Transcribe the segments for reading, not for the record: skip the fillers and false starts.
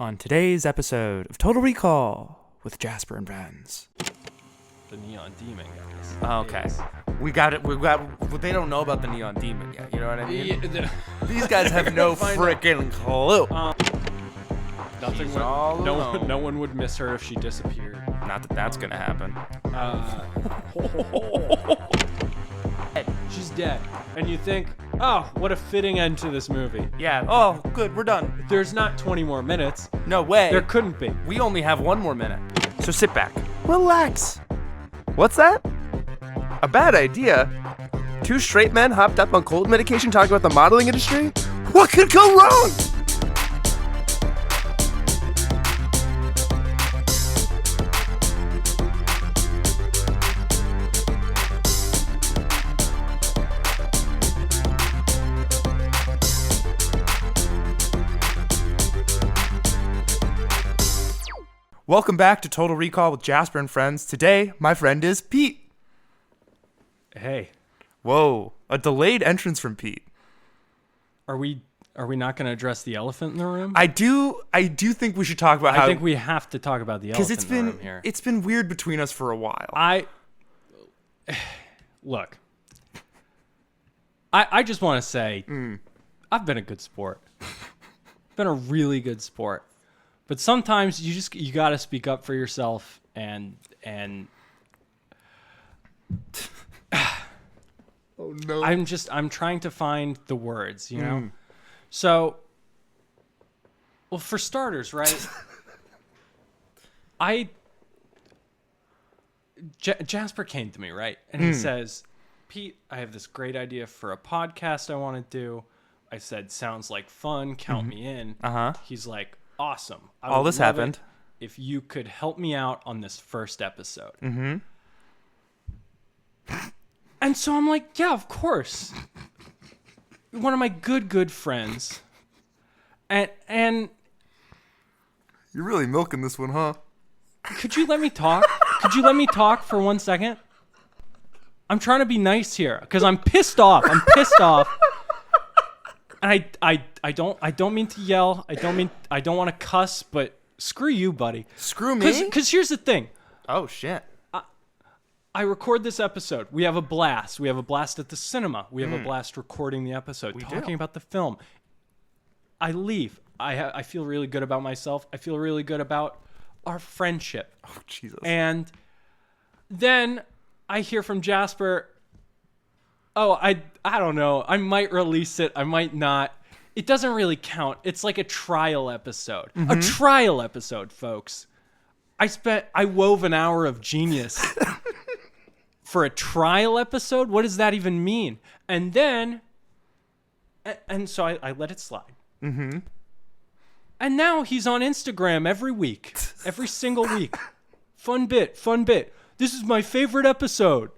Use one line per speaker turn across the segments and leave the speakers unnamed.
on today's episode of Total Recall with Jasper and friends.
The Neon Demon, guys.
Oh, okay. We got it. They don't know about the Neon Demon yet. You know what I mean? These guys have no freaking clue.
Nothing. No one would miss her if she disappeared.
Not that that's gonna happen.
She's dead. And you think, oh, what a fitting end to this movie.
Yeah. Oh, good. We're done.
There's not 20 more minutes.
No way.
There couldn't be.
We only have one more minute. So sit back. Relax. What's that? A bad idea? Two straight men hopped up on cold medication talking about the modeling industry? What could go wrong? Welcome back to Total Recall with Jasper and friends. Today, my friend is Pete.
Hey.
Whoa, a delayed entrance from Pete.
Are we not going to address the elephant in the room?
I do think we should talk about how...
I think we have to talk about the elephant in the room here.
It's been weird between us for a while.
Look. I just want to say, I've been a good sport. Been a really good sport. But sometimes you got to speak up for yourself and
Oh no.
I'm trying to find the words, you know? So, well, for starters, right? Jasper came to me, right? And he says, Pete, I have this great idea for a podcast I want to do. I said, sounds like fun. Count me in.
Uh-huh.
He's like, awesome.
All this happened.
If you could help me out on this first episode.
Mm-hmm.
And so I'm like, yeah, of course. One of my good friends. And
You're really milking this one, huh?
could you let me talk? Could you let me talk for 1 second? I'm trying to be nice here because I'm pissed off. And I don't mean to yell. I don't want to cuss, but screw you, buddy.
Screw me?
Because here's the thing.
Oh, shit.
I record this episode. We have a blast. We have a blast at the cinema. We have a blast recording the episode, talking about the film. I leave. I feel really good about myself. I feel really good about our friendship.
Oh, Jesus.
And then I hear from Jasper, oh, I don't know. I might release it. I might not. It doesn't really count. It's like a trial episode. A trial episode, folks. I wove an hour of genius for a trial episode. What does that even mean? And then, and so I let it slide. Mm-hmm. And now he's on Instagram every week. Every single week. Fun bit. This is my favorite episode.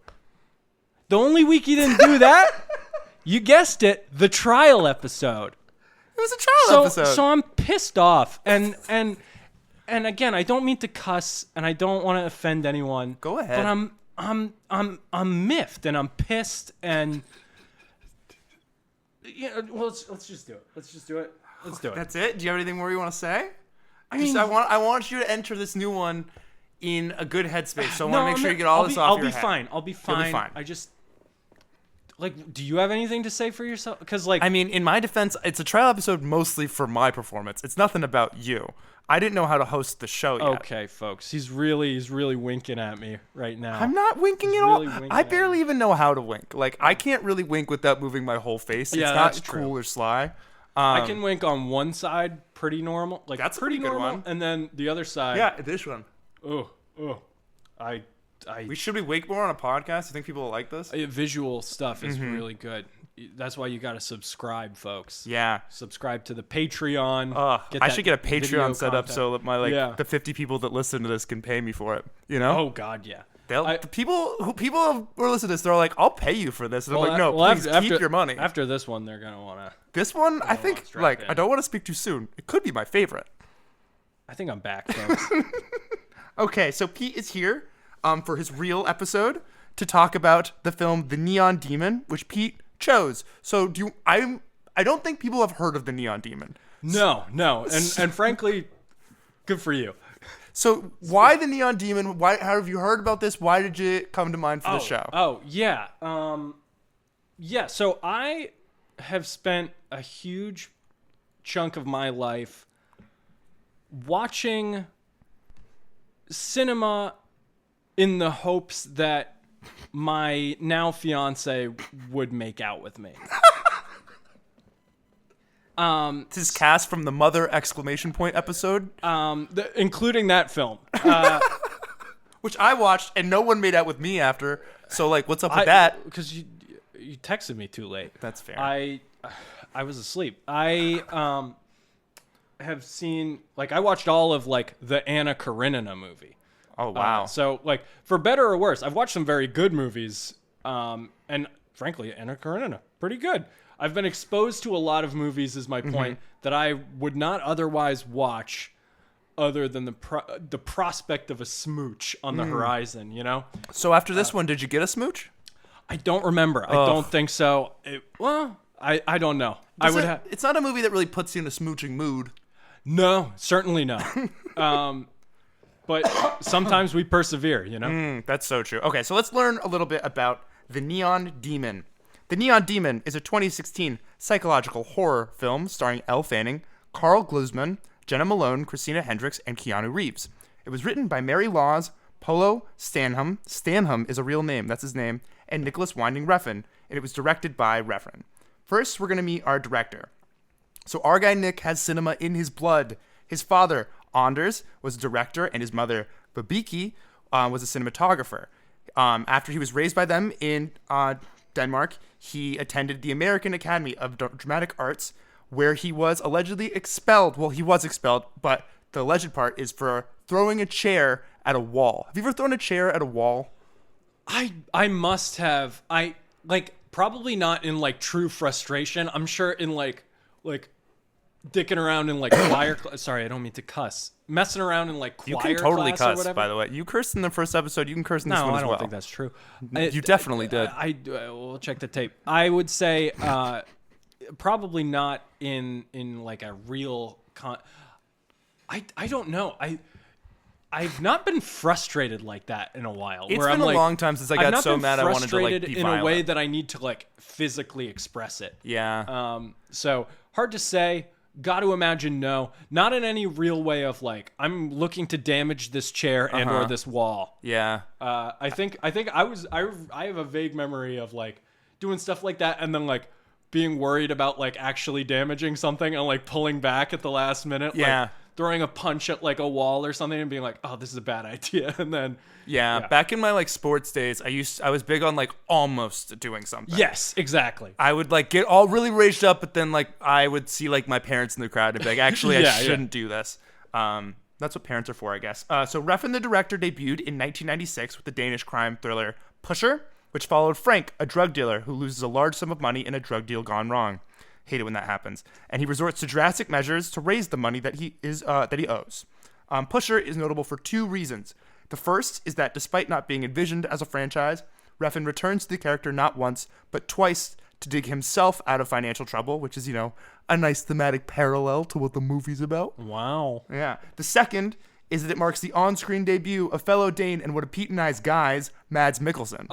The only week he didn't do that, you guessed it, the trial episode.
It was a trial episode.
So I'm pissed off. And again, I don't mean to cuss and I don't want to offend anyone.
Go ahead.
But I'm miffed and I'm pissed and yeah, well let's just do it. Let's do it.
That's it? Do you have anything more you want to say? I want you to enter this new one in a good headspace. So I want to make sure you get all this off your head.
I'll be fine. I just do you have anything to say for yourself? Because
in my defense, it's a trial episode mostly for my performance. It's nothing about you. I didn't know how to host the show yet.
Okay, folks. He's really winking at me right now.
I'm not winking at all. I barely even know how to wink. I can't really wink without moving my whole face. It's not cool or sly.
I can wink on one side pretty normal.
That's
pretty
a pretty
normal,
good one.
and then the other side.
Yeah, this one. Should we wink more on a podcast? You think people will like this?
Visual stuff is really good. That's why you got to subscribe, folks.
Yeah.
Subscribe to the Patreon.
I should get a Patreon set up so that the 50 people that listen to this can pay me for it. You know?
Oh God, yeah.
The people who are listening to this, they're like, "I'll pay you for this." And I'm like, "No, please keep your money."
After this one, they're gonna wanna.
This one, I think, I don't want to speak too soon. It could be my favorite.
I think I'm back, folks.
Okay, so Pete is here, for his real episode to talk about the film The Neon Demon, which Pete chose. So I don't think people have heard of The Neon Demon.
No. And frankly, Good for you.
So why the Neon Demon? Why have you heard about this? Why did you come to mind for the show?
Oh, yeah. Yeah, so I have spent a huge chunk of my life watching cinema in the hopes that my now fiance would make out with me.
This is cast from the Mother exclamation point episode,
Including that film.
which I watched, and no one made out with me after. So, like, what's up with that?
Because you texted me too late.
That's fair.
I was asleep. I have seen, like, I watched all of, like, the Anna Karenina movie.
Oh, wow.
So, like, for better or worse, I've watched some very good movies. And frankly, Anna Karenina, pretty good. I've been exposed to a lot of movies, is my point, that I would not otherwise watch other than the prospect of a smooch on the horizon, you know?
So after this one, did you get a smooch?
I don't remember. I don't think so. I don't know.
It's not a movie that really puts you in a smooching mood.
No, certainly not. But sometimes we persevere, you know?
That's so true. Okay, so let's learn a little bit about The Neon Demon. The Neon Demon is a 2016 psychological horror film starring Elle Fanning, Carl Glusman, Jenna Malone, Christina Hendricks, and Keanu Reeves. It was written by Mary Laws, Polo Stanham. Stanham is a real name, that's his name, and Nicholas Winding Refn, and it was directed by Refn. First, we're going to meet our director. So our guy Nick has cinema in his blood. His father, Anders, was a director, and his mother, Babiki, was a cinematographer. After he was raised by them in Denmark, he attended the American Academy of Dramatic Arts, where he was allegedly expelled. Well, he was expelled, but the alleged part is for throwing a chair at a wall. Have you ever thrown a chair at a wall?
I must have. Probably not in, like, true frustration. I'm sure in, like dicking around in, like, choir sorry, I don't mean to cuss. Messing around in, like, choir
You can totally
class or
cuss,
whatever.
by the way. You cursed in the first episode. You can curse in this one as well.
No, I don't think that's true.
You definitely did.
We'll check the tape. I would say probably not in like a real I don't know. I've not been frustrated like that in a while.
It's
where
been
I'm
a
like,
long time since I got so mad I wanted to, like, be
in
violent.
a way that I need to, like, physically express it.
Yeah.
So hard to say. Got to imagine no. Not in any real way of, like, I'm looking to damage this chair and or this wall.
Yeah.
I think I have a vague memory of, like, doing stuff like that and then, like, being worried about, like, actually damaging something and, like, pulling back at the last minute.
Yeah.
Like, throwing a punch at, like, a wall or something and being like, oh, this is a bad idea. And then
Yeah, back in my, like, sports days, I was big on, like, almost doing something.
yes, exactly.
I would, like, get all really raged up, but then, like, I would see, like, my parents in the crowd and be like, actually, I shouldn't do this. That's what parents are for, I guess. So Refn, the director, debuted in 1996 with the Danish crime thriller Pusher, which followed Frank, a drug dealer who loses a large sum of money in a drug deal gone wrong. Hate it when that happens. And he resorts to drastic measures to raise the money that he owes. Pusher is notable for two reasons. The first is that despite not being envisioned as a franchise, Refn returns to the character not once, but twice to dig himself out of financial trouble, which is, you know, a nice thematic parallel to what the movie's about.
Wow.
Yeah. The second is that it marks the on-screen debut of fellow Dane and what a Pete-and-I's guys, Mads Mikkelsen.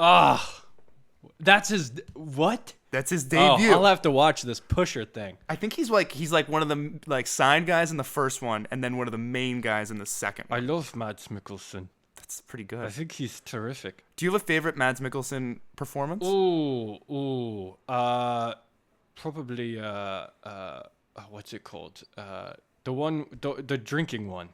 That's his what?
That's his debut.
I'll have to watch this Pusher thing.
I think he's like one of the, like, signed guys in the first one and then one of the main guys in the second one.
I love Mads Mikkelsen.
That's pretty good.
I think he's terrific.
Do you have a favorite Mads Mikkelsen performance?
Probably what's it called? The drinking one.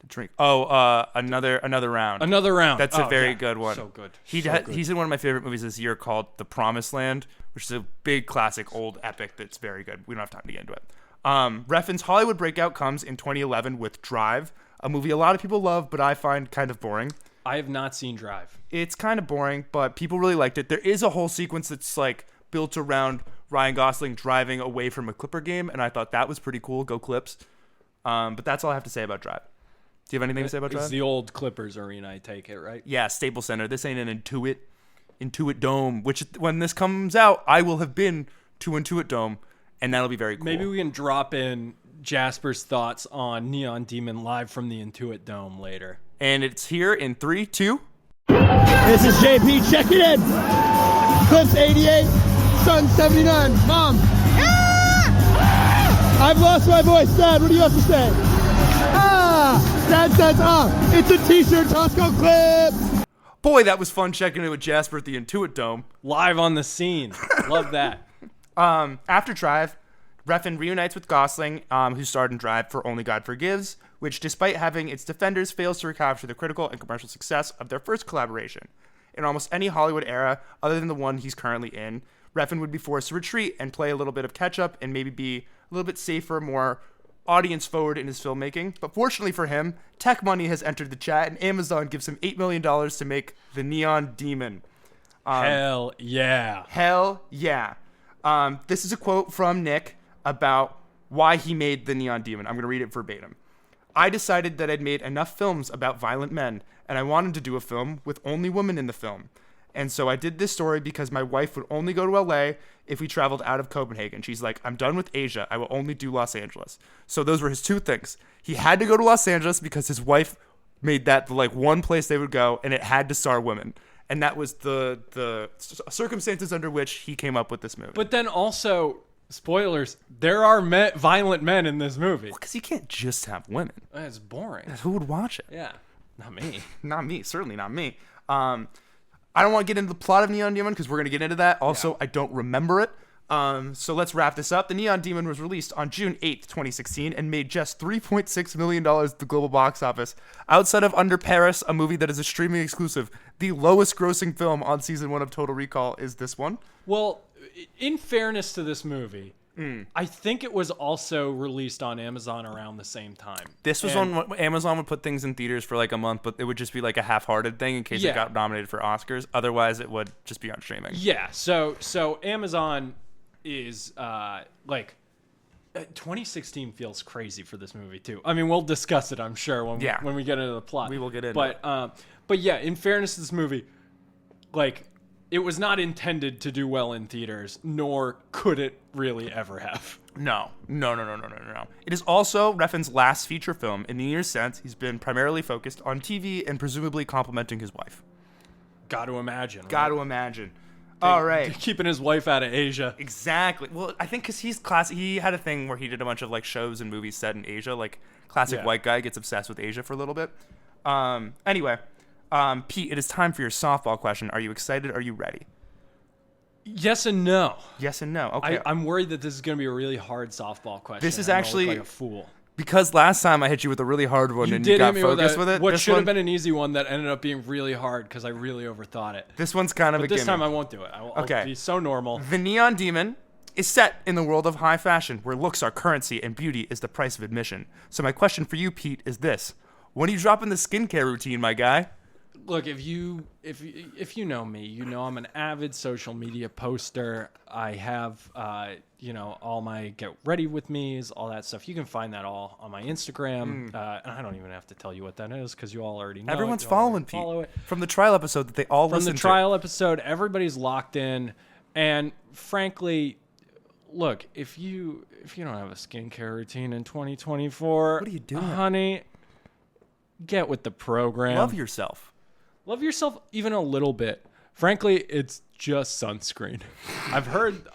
Drink. Another round.
Another round.
That's a very good one.
So good.
He's in one of my favorite movies this year called The Promised Land, which is a big classic old epic that's very good. We don't have time to get into it. Refn's Hollywood breakout comes in 2011 with Drive, a movie a lot of people love, but I find kind of boring.
I have not seen Drive.
It's kind of boring, but people really liked it. There is a whole sequence that's, like, built around Ryan Gosling driving away from a Clipper game, and I thought that was pretty cool. Go Clips. But that's all I have to say about Drive. Do you have anything to say about Drive?
It's the old Clippers arena, I take it, right?
Yeah, Staples Center. This ain't an Intuit Dome, which when this comes out, I will have been to Intuit Dome, and that'll be very cool.
Maybe we can drop in Jasper's thoughts on Neon Demon live from the Intuit Dome later.
And it's here in 3, 2.
This is JP, check it in. Clips 88, Sun 79. Mom. I've lost my voice. Dad, what do you have to say? Dad says, it's a t-shirt, Tosco Clips.
Boy, that was fun checking in with Jasper at the Intuit Dome.
Live on the scene. Love that.
After Drive, Refn reunites with Gosling, who starred in Drive for Only God Forgives, which, despite having its defenders, fails to recapture the critical and commercial success of their first collaboration. In almost any Hollywood era, other than the one he's currently in, Refn would be forced to retreat and play a little bit of catch-up and maybe be a little bit safer, more audience-forward in his filmmaking. But fortunately for him, tech money has entered the chat, and Amazon gives him $8 million to make The Neon Demon.
Hell yeah.
Hell yeah. This is a quote from Nick about why he made The Neon Demon. I'm going to read it verbatim. I decided that I'd made enough films about violent men, and I wanted to do a film with only women in the film. And so I did this story because my wife would only go to LA if we traveled out of Copenhagen. She's like, I'm done with Asia. I will only do Los Angeles. So those were his two things. He had to go to Los Angeles because his wife made that the one place they would go, and it had to star women. And that was the circumstances under which he came up with this movie.
But then also, spoilers, there are violent men in this movie.
Because you can't just have women.
It's boring.
Who would watch it?
Yeah, not me.
Not me. Certainly not me. I don't want to get into the plot of Neon Demon because we're going to get into that. Also, I don't remember it. So let's wrap this up. The Neon Demon was released on June 8th, 2016 and made just $3.6 million at the global box office. Outside of Under Paris, a movie that is a streaming exclusive, the lowest grossing film on season 1 of Total Recall is this one.
Well, in fairness to this movie, I think it was also released on Amazon around the same time.
This was on Amazon would put things in theaters for a month, but it would just be a half-hearted thing in case it got nominated for Oscars. Otherwise, it would just be on streaming.
Yeah, so Amazon is 2016 feels crazy for this movie too. I mean, we'll discuss it, I'm sure, when we get into the plot.
We will get into it.
But yeah, in fairness to this movie, it was not intended to do well in theaters, nor could it really ever have.
No. It is also Refn's last feature film. In the years since, he's been primarily focused on TV and presumably complimenting his wife.
Got to imagine.
Got to imagine. All right.
Keeping his wife out of Asia.
Exactly. Well, I think because he's classic. He had a thing where he did a bunch of shows and movies set in Asia. Classic white guy gets obsessed with Asia for a little bit. Anyway. Pete, it is time for your softball question. Are you excited? Are you ready?
Yes and no.
Yes and no. Okay.
I'm worried that this is going to be a really hard softball question.
This is
I'm
actually
look like a fool.
Because last time I hit you with a really hard one and
did
you got
hit me
focused with it.
What should have been an easy one that ended up being really hard because I really overthought it.
This one's kind of
but
a gimme.
this time I won't do it. I'll be so normal.
The Neon Demon is set in the world of high fashion where looks are currency and beauty is the price of admission. So my question for you, Pete, is this. When are you dropping the skincare routine, my guy?
Look, if you know me, you know I'm an avid social media poster. I have all my get ready with me's, all that stuff. You can find that all on my Instagram. And I don't even have to tell you what that is because you all already know.
Everyone's following Pete. Follow it. From the trial episode that they all listen to.
From the trial episode, everybody's locked in. And frankly, look, if you don't have a skincare routine in 2024,
what are you doing,
honey? Get with the program.
Love yourself.
Love yourself even a little bit. Frankly, it's just sunscreen. I've heard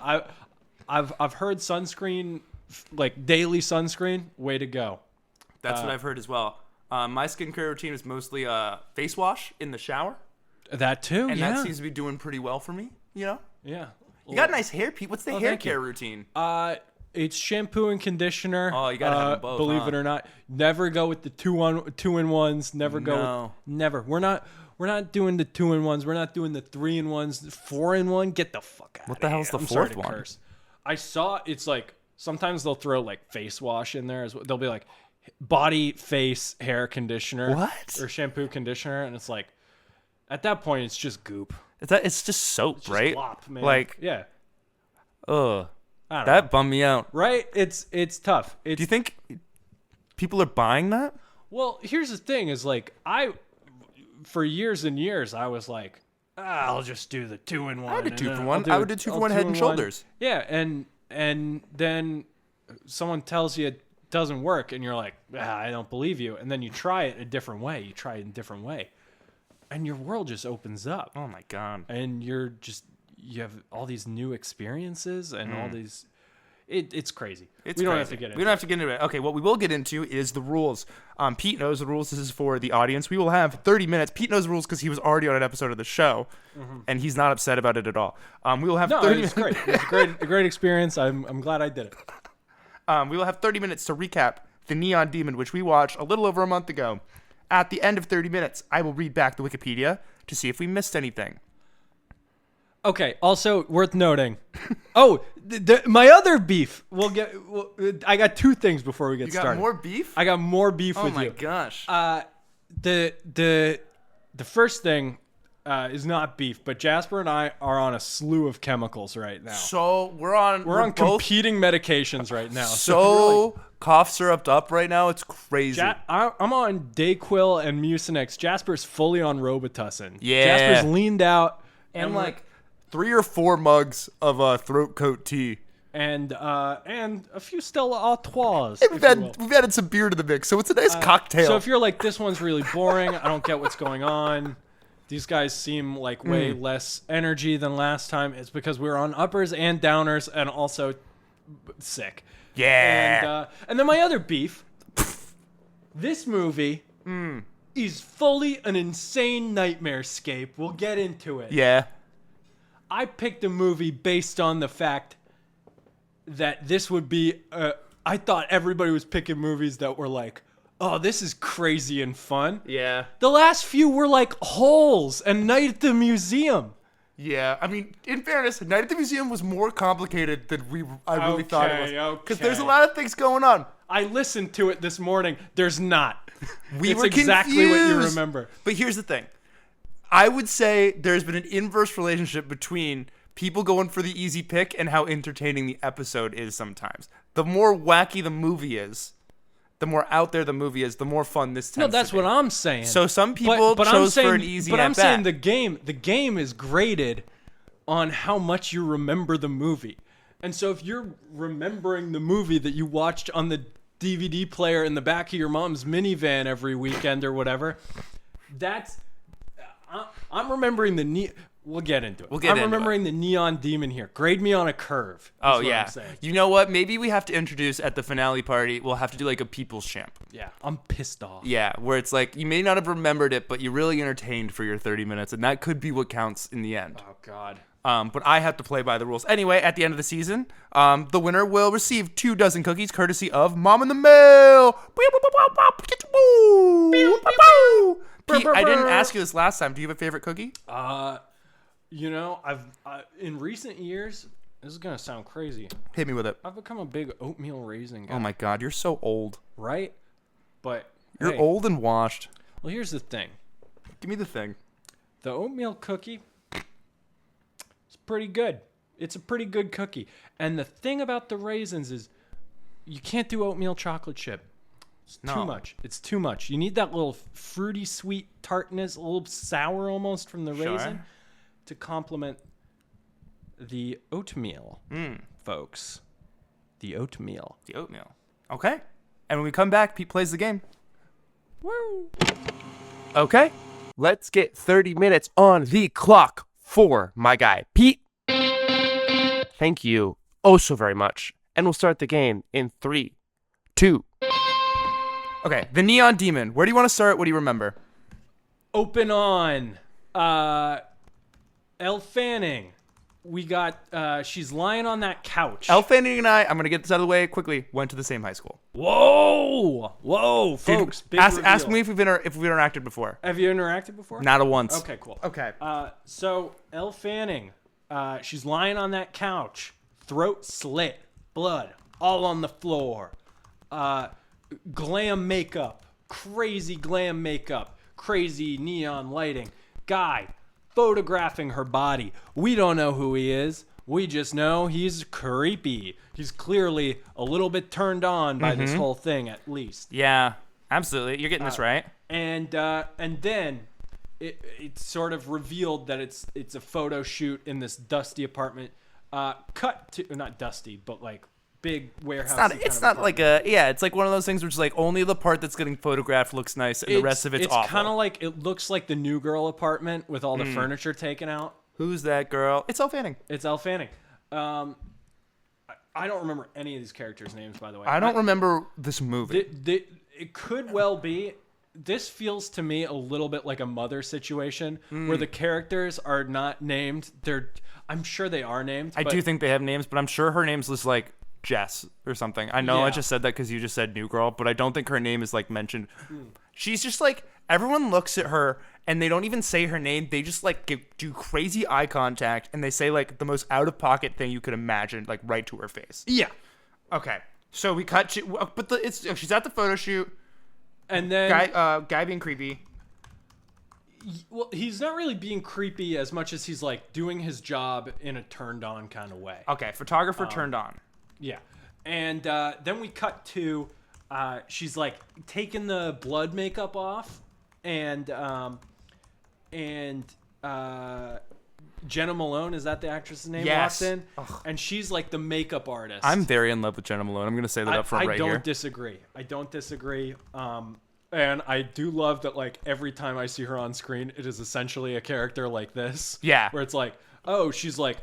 sunscreen, daily sunscreen. Way to go.
That's what I've heard as well. My skincare routine is mostly face wash in the shower.
That too,
and that seems to be doing pretty well for me.
Yeah.
You got nice hair, Pete. What's the hair care routine?
It's shampoo and conditioner.
Oh, you gotta have them both.
Believe it or not, never go with the two-in-ones. Never go. Never. We're not doing the 2-in-1s. We're not doing the 3-in-1s. 4-in-1. Get the fuck out.
What the hell's the fourth one?
Curse. I saw it's sometimes they'll throw face wash in there as well. They'll be body, face, hair conditioner.
What?
Or shampoo conditioner, and it's at that point it's just goop.
It's just soap,
it's
right?
Just slop, man.
Ugh. That bummed me out.
Right? It's tough.
Do you think people are buying that?
Well, here's the thing: is for years and years, I was I'll just do the 2-in-1.
I did 2-for-1. I would do 2-for-1 Head and Shoulders.
Yeah, and then someone tells you doesn't work, and you're like, I don't believe you. And then you try it a different way. You try it in a different way, and your world just opens up.
Oh my God.
And you have all these new experiences and all these. It's crazy. We don't have to get into it.
We don't have to get into it. Okay, what we will get into is the rules. Pete knows the rules. This is for the audience. We will have 30 minutes. Pete knows the rules because he was already on an episode of the show, and he's not upset about it at all. We will have 30 minutes.
Great. It's a great experience. I'm glad I did it.
We will have 30 minutes to recap The Neon Demon, which we watched a little over a month ago. At the end of 30 minutes, I will read back the Wikipedia to see if we missed anything.
Okay. Also worth noting. Oh, my other beef. I got two things before we get started.
You got more beef?
I got more beef with you.
Oh my gosh.
The first thing is not beef, but Jasper and I are on a slew of chemicals right now.
So we're on
both competing medications right now.
So cough syruped up right now. It's crazy.
I'm on Dayquil and Mucinex. Jasper's fully on Robitussin.
Yeah.
Jasper's leaned out
and like 3 or 4 mugs of throat coat tea.
And a few Stella Artois.
We've added some beer to the mix, so it's a nice cocktail.
So if you're like, this one's really boring, I don't get what's going on, these guys seem like way less energy than last time, it's because we were on uppers and downers and also sick.
Yeah.
And then my other beef, this movie is fully an insane nightmare-scape. We'll get into it.
Yeah.
I picked a movie based on the fact that this would be I thought everybody was picking movies that were like, oh, this is crazy and fun.
Yeah.
The last few were like Holes and Night at the Museum.
Yeah, I mean, in fairness, Night at the Museum was more complicated than I really thought it was. Because there's a lot of things going on.
I listened to it this morning. There's not.
We
it's
were
exactly
confused.
what you remember.
But here's the thing. I would say there's been an inverse relationship between people going for the easy pick and how entertaining the episode is sometimes. The more wacky the movie is, the more out there the movie is, the more fun this tends to be.
No, that's what I'm saying.
So some people chose for an easy
But I'm
at
saying
bat.
the game is graded on how much you remember the movie. And so if you're remembering the movie that you watched on the DVD player in the back of your mom's minivan every weekend or whatever, I'm remembering we'll get into it. I'm remembering the Neon Demon here. Grade me on a curve.
Oh, yeah. You know what? Maybe we have to introduce at the finale party, we'll have to do like a people's champ.
Yeah, I'm pissed off.
Yeah, where it's like, you may not have remembered it, but you really entertained for your 30 minutes, and that could be what counts in the end.
Oh, God.
But I have to play by the rules. Anyway, at the end of the season, the winner will receive 2 dozen cookies, courtesy of Mom in the Mail. Pete, I didn't ask you this last time. Do you have a favorite cookie?
You know, I've in recent years, this is gonna sound crazy.
Hit me with it.
I've become a big oatmeal raisin guy.
Oh my God, you're so old.
Right? But
You're old and washed.
Well, here's the thing.
Give me the thing.
The oatmeal cookie is pretty good. It's a pretty good cookie. And the thing about the raisins is you can't do oatmeal chocolate chip. It's too much. It's too much. You need that little fruity, sweet tartness, a little sour almost from the raisin to complement the oatmeal, folks. The oatmeal.
The oatmeal. Okay. And when we come back, Pete plays the game.
Woo!
Okay.
Let's get 30 minutes on the clock for my guy, Pete. Thank you oh so very much. And we'll start the game in 3, 2.
Okay, the Neon Demon. Where do you want to start? What do you remember?
Open on. Elle Fanning. We got, she's lying on that couch.
Elle Fanning and I, I'm going to get this out of the way quickly, went to the same high school.
Whoa, folks. Big
ask
reveal.
me if we've interacted before.
Have you interacted before?
Not a once.
Okay, cool.
Okay.
So Elle Fanning, she's lying on that couch, throat slit, blood all on the floor. Glam makeup, crazy glam makeup, crazy neon lighting. Guy photographing her body. We don't know who he is. We just know he's creepy. He's clearly a little bit turned on by this whole thing, at least.
Yeah, absolutely. You're getting this right.
And then it's sort of revealed that it's a photo shoot in this dusty apartment. Cut to not dusty, but like big warehouse.
It's not like it's like one of those things where it's like only the part that's getting photographed looks nice and the rest of it's awful.
It's kind of like, it looks like the New Girl apartment with all the furniture taken out.
Who's that girl? It's Elle Fanning.
It's Elle Fanning. I don't remember any of these characters' names, by the way.
I don't remember this movie.
It could well be. This feels to me a little bit like a Mother situation where the characters are not named. I'm sure they are named.
I do think they have names, but I'm sure her name's just like Jess or something. I know I just said that because you just said New Girl, but I don't think her name is like mentioned. She's just like, everyone looks at her and they don't even say her name. They just like do crazy eye contact and they say like the most out of pocket thing you could imagine, like right to her face.
Yeah.
Okay, so we cut to, but she's at the photo shoot.
And then
guy being creepy.
Well, he's not really being creepy as much as he's like doing his job in a turned on kind of way.
Okay, photographer turned on.
Yeah. And then we cut to she's like taking the blood makeup off and Jenna Malone, is that the actress's name?
Yes.
Walks in, and she's like the makeup artist.
I'm very in love with Jenna Malone. I'm going to say that up front right here.
I don't disagree. And I do love that, like, every time I see her on screen, it is essentially a character like this.
Yeah.
Where it's like, oh, she's like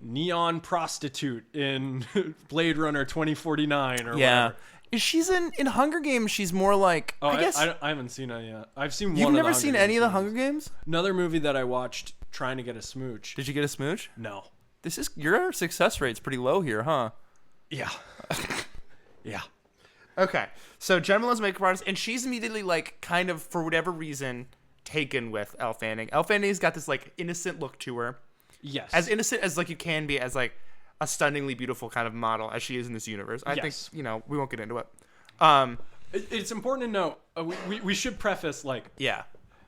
neon prostitute in Blade Runner 2049 or whatever.
She's in Hunger Games. She's more like,
Oh,
I guess.
I haven't seen it yet. I've seen one.
You've
of
never
the
seen
Hunger
any
Games
of the
movies.
Hunger Games?
Another movie that I watched trying to get a smooch.
Did you get a smooch?
No.
Your success rate's pretty low here, huh?
Yeah. Yeah.
Okay, so Jenna Malone's makeup artist, and she's immediately like, kind of for whatever reason, taken with Elle Fanning. Elle Fanning's got this like innocent look to her,
Yes.
as innocent as like you can be, as like a stunningly beautiful kind of model as she is in this universe. I think we won't get into it.
It's important to note. We should preface like
Yeah.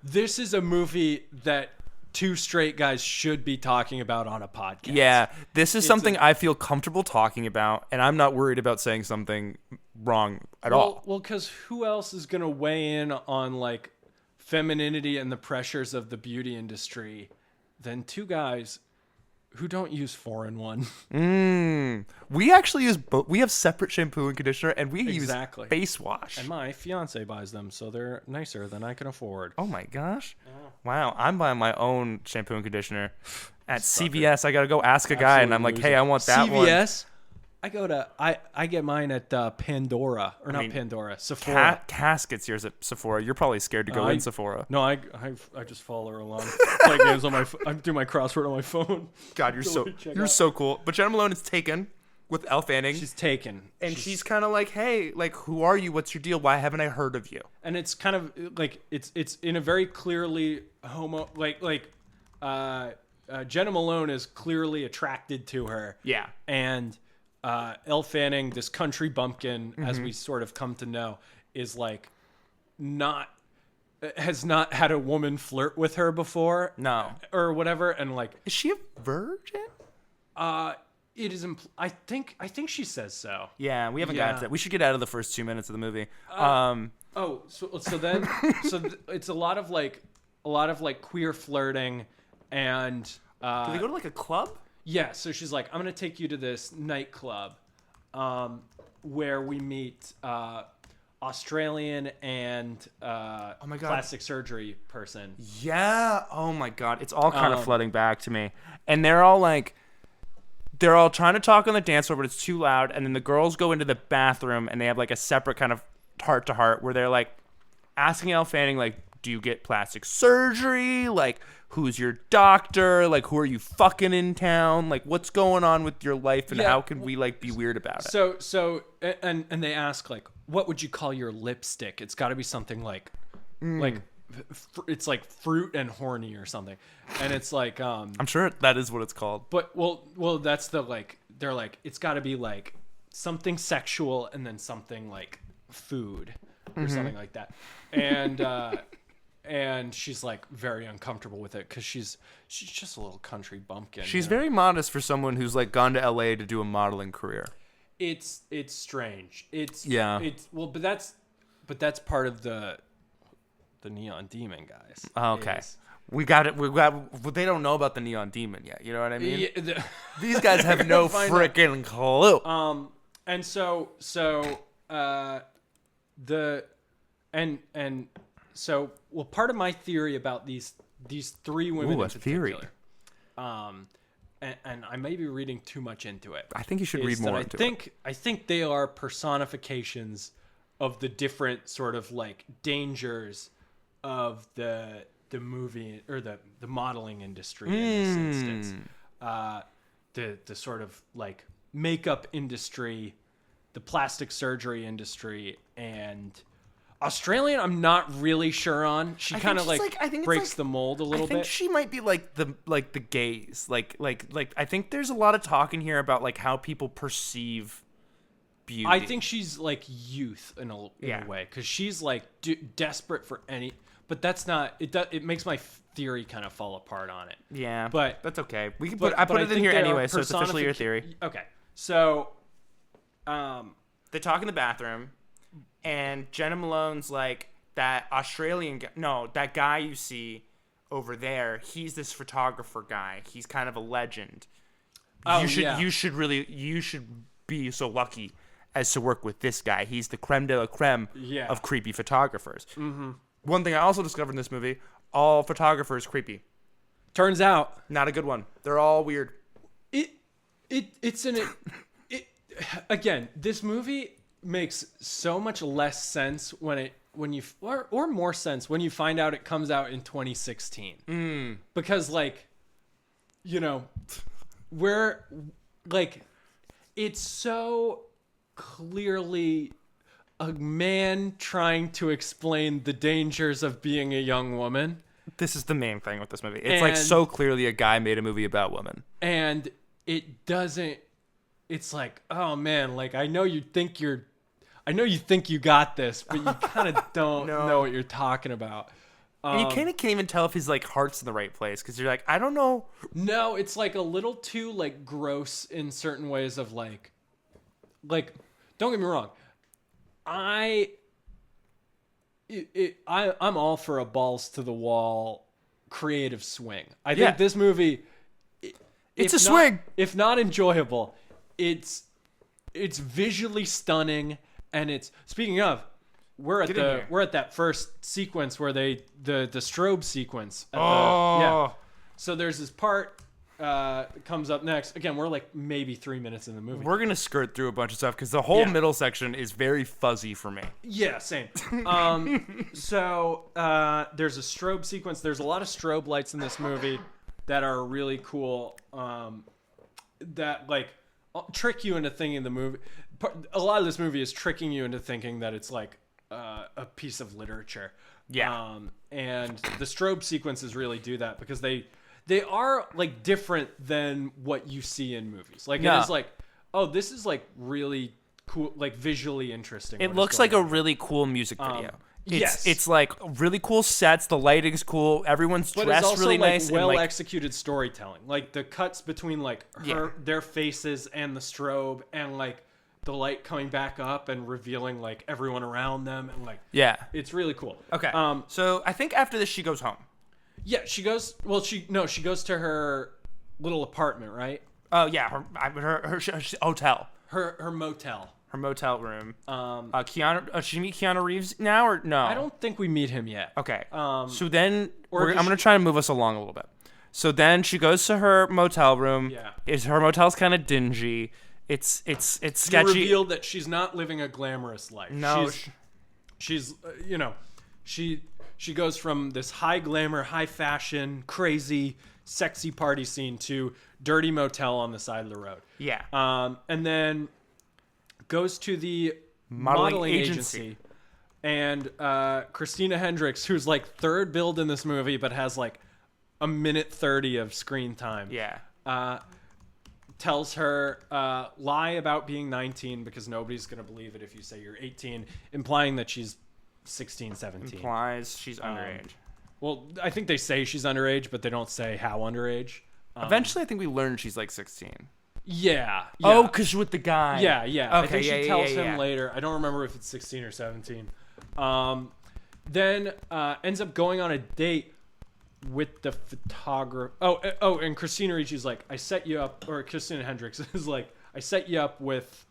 this is a movie that two straight guys should be talking about on a podcast.
Yeah, this is something I feel comfortable talking about, and I'm not worried about saying something wrong at all.
Well, because who else is gonna weigh in on like femininity and the pressures of the beauty industry than two guys who don't use 4-in-1?
We actually use we have separate shampoo and conditioner, and we
Exactly.
use face wash.
And my fiance buys them, so they're nicer than I can afford.
Oh my gosh! Wow, I'm buying my own shampoo and conditioner at CVS. I gotta go ask a guy, and I'm like,
Absolute
"Hey, I want that one."
CVS. I get mine at Pandora or not Pandora, Sephora.
Caskets yours at Sephora. You're probably scared to go in Sephora.
No, I just follow her along. Play games on my. I do my crossword on my phone.
God, you're so cool. But Jenna Malone is taken with Elle Fanning.
She's taken,
and she's kind of like, "Hey, like, who are you? What's your deal? Why haven't I heard of you?"
and it's kind of like it's in a very clearly homo Jenna Malone is clearly attracted to her.
Yeah.
And Elle Fanning, this country bumpkin, as we sort of come to know, is like has not had a woman flirt with her before.
No.
Or whatever. And like,
Is she a virgin?
it is, I think she says so.
Yeah, we haven't got to that. We should get out of the first 2 minutes of the movie.
So then, it's a lot of like queer flirting and,
Do they go to like a club?
yeah, so she's like, I'm going to take you to this nightclub where we meet Australian and plastic surgery person.
Yeah. Oh my God. It's all kind of flooding back to me. And they're all trying to talk on the dance floor, but it's too loud. And then the girls go into the bathroom and they have like a separate kind of heart to heart where they're like asking Elle Fanning, like, do you get plastic surgery? Like, who's your doctor? Like, who are you fucking in town? Like, what's going on with your life and how can we like be weird about it?
So and they ask like, what would you call your lipstick? It's got to be something like it's like fruit and horny or something. And it's like
I'm sure that is what it's called.
But well that's the like, they're like, it's got to be like something sexual and then something like food or something like that. And she's like very uncomfortable with it because she's just a little country bumpkin.
She's very modest for someone who's like gone to LA to do a modeling career.
It's strange. But that's part of the the Neon Demon guys.
Oh, okay.
is-
We got it. They don't know about the Neon Demon yet. You know what I mean?
Yeah, the-
These guys have no
Find out.
freaking clue.
And so part of my theory about these three women
Ooh,
in
a theory.
particular, and I may be reading too much into it.
I think you should
is
read
that
more into it.
I think they are personifications of the different sort of like dangers of the movie or the modeling industry in this instance. The sort of like makeup industry, the plastic surgery industry, and Australian I'm not really sure on. She
I think
kind of
she's
like,
like- I think it's
breaks
like-
the mold a little
I think
bit.
she might be like the gays. Like I think there's a lot of talk in here about like how people perceive beauty.
I think she's like youth in a
Yeah.
way because she's like desperate for any. But that's not it. It makes my theory kind of fall apart on it.
Yeah,
but-
that's okay. We can
But
I put it in
think
here
they are
anyway, so it's officially your
personific-
theory.
Okay, so
They talk in the bathroom, and Jenna Malone's like that Australian guy. No, that guy you see over there. He's this photographer guy. He's kind of a legend.
Oh,
you should
yeah.
you should be so lucky as to work with this guy. He's the creme de la creme
Yeah.
of creepy photographers. Mm-hmm. One thing I also discovered in this movie: all photographers creepy.
turns out
Not a good one. They're all weird.
again, this movie makes so much less sense when you or more sense when you find out it comes out in 2016. Because like, you know, we're like, it's so clearly a man trying to explain the dangers of being a young woman.
This is the main thing with this movie. It's like
And-
so clearly a guy made a movie about women.
And it doesn't, it's like, oh man, like I know you think you got this, but you kind of don't know what you're talking about.
And you kind of can't even tell if his like heart's in the right place because you're like, I don't know.
No, it's like a little too like gross in certain ways of like don't get me wrong. I'm all for a balls to the wall creative swing. I think
Yeah.
this movie
It's
if
a
not-
swing.
If not enjoyable, it's visually stunning, and it's speaking of, we're at
Get in here.
we're at that first sequence where the strobe sequence. At
Oh.
So there's this part comes up next. Again, we're like maybe 3 minutes in the movie.
We're gonna skirt through a bunch of stuff because the whole
Yeah.
middle section is very fuzzy for me.
Yeah, same. So there's a strobe sequence. There's a lot of strobe lights in this movie that are really cool. That like trick you into thinking the movie. A lot of this movie is tricking you into thinking that it's like a piece of literature.
Yeah.
And the strobe sequences really do that because they are like different than what you see in movies. Like
No.
it is like, oh, this is like really cool, like visually interesting.
It
what is
looks
going
like a
on.
really cool music video.
yes.
It's like really cool sets. The lighting's cool. Everyone's
But
dressed
it's also
really
like
nice.
well
and like,
executed storytelling. Like the cuts between like their faces and the strobe and like the light coming back up and revealing like everyone around them and like
yeah.
it's really cool.
Okay.
So
So I think after this she goes home.
yeah, she goes. Well, she goes to her little apartment, right?
Oh yeah, her hotel,
Her motel.
her motel room. She meet Keanu Reeves now or no?
I don't think we meet him yet.
Okay. So then
or
I'm
does
gonna try to move us along a little bit. So then she goes to her motel room.
Yeah.
Her motel's kind of dingy. It's
You
sketchy.
revealed that she's not living a glamorous life.
No,
she's she goes from this high glamour, high fashion, crazy, sexy party scene to dirty motel on the side of the road.
Yeah.
And then goes to the
Modeling
modeling
agency.
agency. And Christina Hendricks, who's like third build in this movie, but has like a minute 30 of screen time.
Yeah.
Tells her lie about being 19 because nobody's going to believe it if you say you're 18, implying that she's 16, 17.
Implies she's underage.
Well, I think they say she's underage, but they don't say how underage.
Eventually, I think we learn she's like 16.
Yeah.
Oh, because with the guy.
Yeah. I
Okay,
think
yeah,
she
yeah,
tells
yeah,
him
yeah.
later. I don't remember if it's 16 or 17. then ends up going on a date with the photographer. And Christina Ricci's like, I set you up, or Christina Hendricks is like, I set you up with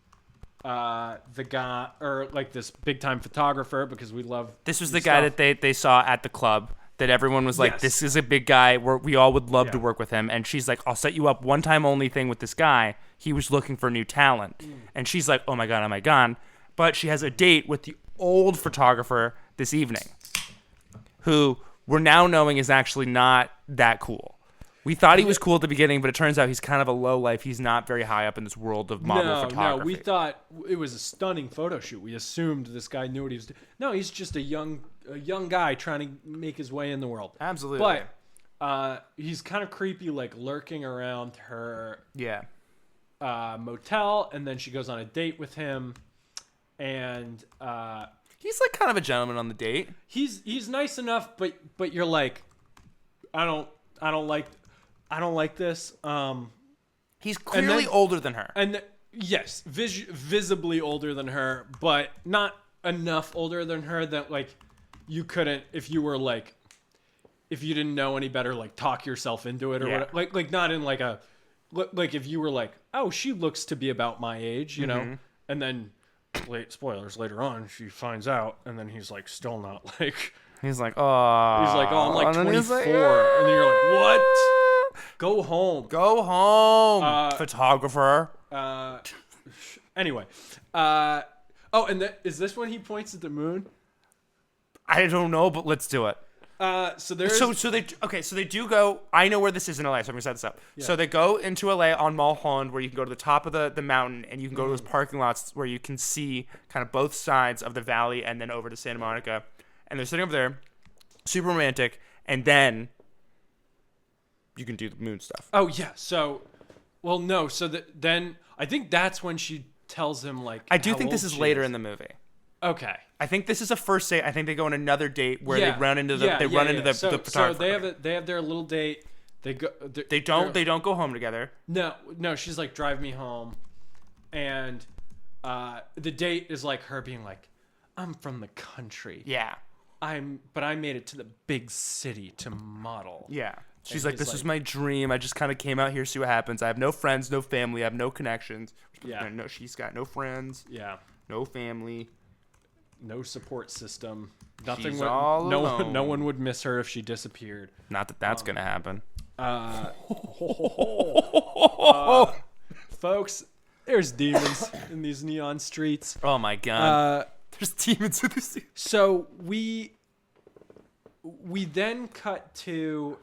the guy, or like this big time photographer, because we love
This was the guy that they saw at the club that everyone was like,
Yes.
this is a big guy. We all would love to
Yeah.
work with him. And she's like, I'll set you up one time only thing with this guy. He was looking for new talent. And she's like, oh my God. But she has a date with the old photographer this evening, who we're now knowing is actually not that cool. We thought he was cool at the beginning, but it turns out he's kind of a low life. He's not very high up in this world of model photography.
No, we thought it was a stunning photo shoot. We assumed this guy knew what he was doing. No, he's just a young guy trying to make his way in the world.
Absolutely.
But he's kind of creepy, like lurking around her
Yeah.
motel, and then she goes on a date with him, and
He's like kind of a gentleman on the date.
he's nice enough, but you're like, I don't like this.
He's clearly older than her.
And yes, visibly older than her, but not enough older than her that like you couldn't, if you were like, if you didn't know any better, like talk yourself into it or
Yeah.
whatever. Like not in like a, like if you were like, oh, she looks to be about my age, you know, and then spoilers later on, she finds out, and then he's like still not like.
He's like, oh.
He's like, oh, I'm like
And then
24.
he's like,
And then you're like, what? Go home.
Go home, photographer.
Anyway. Is this when he points at the moon?
I don't know, but let's do it.
So there's...
So they do go. I know where this is in LA, so I'm gonna set this up. Yeah. So they go into LA on Mulholland, where you can go to the top of the mountain, and you can go to those parking lots where you can see kind of both sides of the valley, and then over to Santa Monica. And they're sitting over there, super romantic, and then you can do the moon stuff.
Oh yeah. So, well, no. So then I think that's when she tells him like.
I do think this is later in the movie.
Okay.
I think this is a first date. I think they go on another date where they run into the the photographer.
So they have their little date. They go.
They don't go home together.
No. She's like, drive me home, and the date is like her being like, I'm from the country.
Yeah.
But I made it to the big city to model.
Yeah. She's
And
like,
he's
this
like-
was my dream. I just kind of came out here to see what happens. I have no friends, no family. I have no connections.
Yeah.
No, she's got no friends,
Yeah.
no family.
No support system. Nothing.
She's
Would,
all
no
alone.
one. No one would miss her if she disappeared.
Not that that's going to happen.
Folks, there's demons in these neon streets.
Oh, my God. There's demons in this.
So we then cut to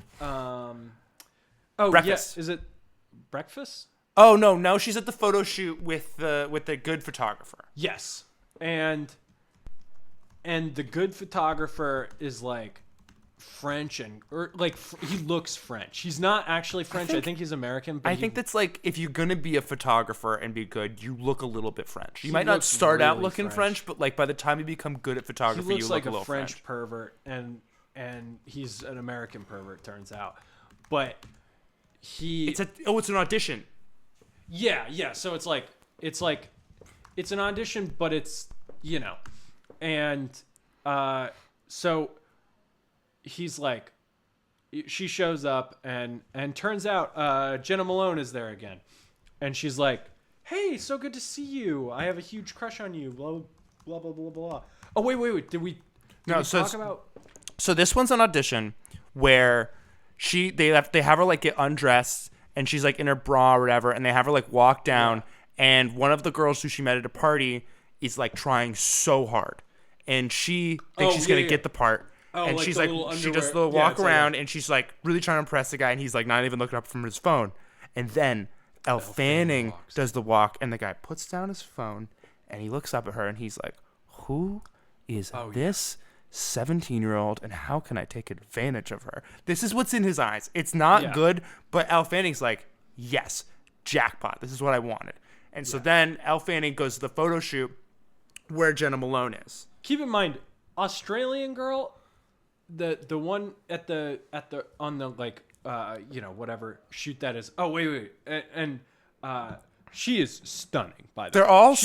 Breakfast.
Yeah, is it breakfast?
Oh, no. No, she's at the photo shoot with the good photographer.
Yes. And the good photographer is like French he looks French. He's not actually French. I think he's American. But
I think that's like, if you're going to be a photographer and be good, you look a little bit French. You
He
might not
looks
start out
really
looking French, but like by the time you become good at
he
photography,
looks
you
like
look a
a
little
French pervert, and he's an American pervert. Turns out, but
It's an audition.
Yeah. So it's an audition, but it's, you know, and so he's like, she shows up and turns out Jenna Malone is there again, and she's like, hey, so good to see you. I have a huge crush on you. Blah blah blah blah blah. Oh wait. Did we talk about?
So this one's an audition where they have her like get undressed, and she's like in her bra or whatever, and they have her like walk down, and one of the girls who she met at a party is like trying so hard, and she thinks she's gonna get the part.
Oh,
and
like
she's
the
like,
little
she
underwear.
does the
Yeah,
walk
it's like
around, and she's like really trying to impress the guy, and he's like not even looking up from his phone. And then Elle Fanning does the walk, and the guy puts down his phone, and he looks up at her, and he's like, who is this 17-year-old, and how can I take advantage of her? This is what's in his eyes. It's not good, but Elle Fanning's like, yes, jackpot. This is what I wanted. And so then Elle Fanning goes to the photo shoot where Jenna Malone is.
Keep in mind, Australian girl, the one at the on the like whatever shoot that is. Oh wait, and she is stunning by the way.
They're all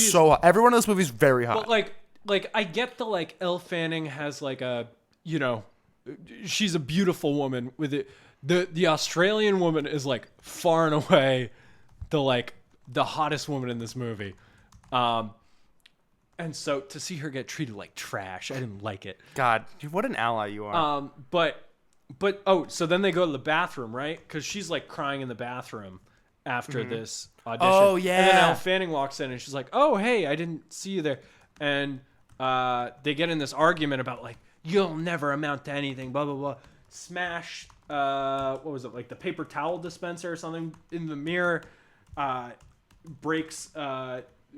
everyone in this movie is very hot.
But like like I get the like Elle Fanning has like a, you know, she's a beautiful woman with it. The Australian woman is like far and away the hottest woman in this movie. And so to see her get treated like trash, I didn't like it.
God, dude, what an ally you are.
But so then they go to the bathroom, right? Because she's like crying in the bathroom after this audition.
Oh, yeah.
And then Elle Fanning walks in and she's like, "Oh, hey, I didn't see you there." And they get in this argument about like, "You'll never amount to anything." Blah blah blah. Smash. What was it, like the paper towel dispenser or something in the mirror? Breaks.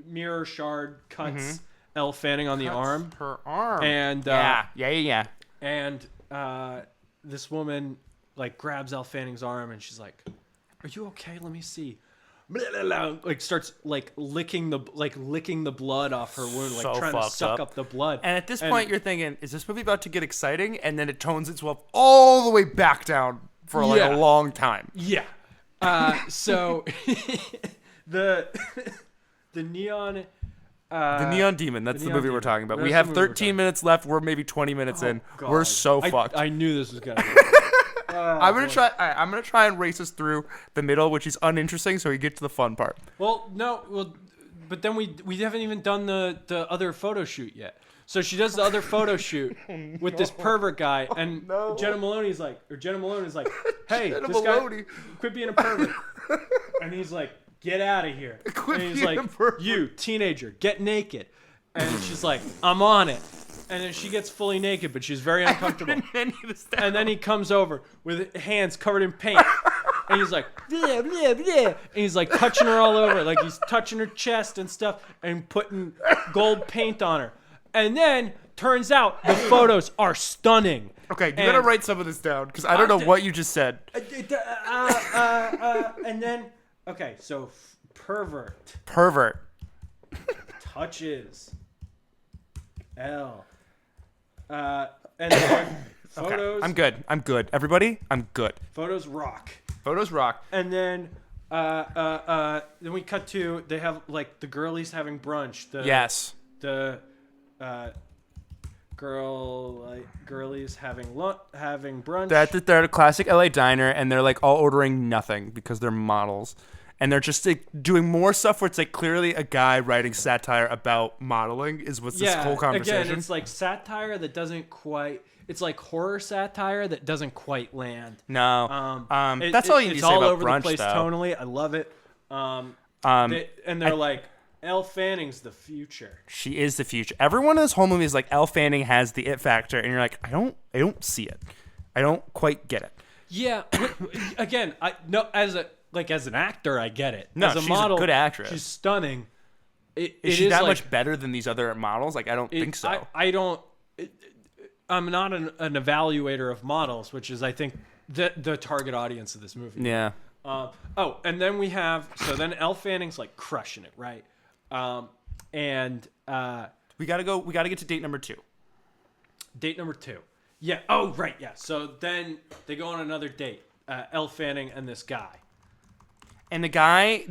Mirror shard cuts Elle Fanning on the arm.
Her arm.
And
yeah.
and this woman like grabs Elle Fanning's arm and she's like, "Are you okay? Let me see." Blah, blah, blah. Like starts like licking the blood off her wound, like
So
trying to
fucked
suck
up.
up the blood.
And at this point, you're thinking, is this movie about to get exciting? And then it tones itself all the way back down for like
Yeah.
a long time.
Yeah. So the neon.
The Neon Demon. That's the
Neon
movie we're
Demon.
talking about.
That's
We
the
have
movie we're
13 minutes left. We're maybe 20 minutes in.
God.
We're so fucked.
I knew this was gonna.
I'm gonna try. All right, I'm gonna try and race us through the middle, which is uninteresting, so we get to the fun part.
Well, no. Well, but then we haven't even done the other photo shoot yet. So she does the other photo shoot with this pervert guy, and Jenna Malone is like, "Hey,
Jenna
this
Maloney.
guy, quit being a pervert." And he's like, "Get out of here."
Quit
and he's
being
like,
a pervert.
"You teenager, get naked." And she's like, "I'm on it." And then she gets fully naked, but she's very uncomfortable. And then he comes over with hands covered in paint. And he's like, "Blah, blah, blah." And he's like touching her all over. Like he's touching her chest and stuff and putting gold paint on her. And then turns out the photos are stunning.
Okay, you gotta write some of this down because I don't know what you just said.
And then, okay, so pervert
Pervert.
touches L. And then photos.
Okay, I'm good. Everybody, I'm good.
Photos rock.
Photos rock.
And then we cut to they have like the girlies having brunch.
Yes.
The girlies having brunch.
They're at a classic LA diner, and they're like all ordering nothing because they're models. And they're just like doing more stuff where it's like clearly a guy writing satire about modeling is what's this whole conversation.
Again, it's like satire that doesn't quite. It's like horror satire that doesn't quite land.
No, that's all you need to say
all
about
over
brunch,
the place
though.
tonally. I love it. They're like, Elle Fanning's the future.
She is the future. Everyone in this whole movie is like, Elle Fanning has the it factor, and you're like, I don't see it. I don't quite get it.
Yeah. Again, as an actor, I get it.
No,
as a
she's
model,
a good actress.
She's stunning.
Is she that much better than these other models? Like, I don't think so.
I don't. I'm not an evaluator of models, which is, I think, the target audience of this movie.
Yeah.
And then we have then Elle Fanning's like crushing it, right?
We gotta get to date number 2.
Date number 2. Yeah. Oh, right. Yeah. So then they go on another date. Elle Fanning and this guy.
And the guy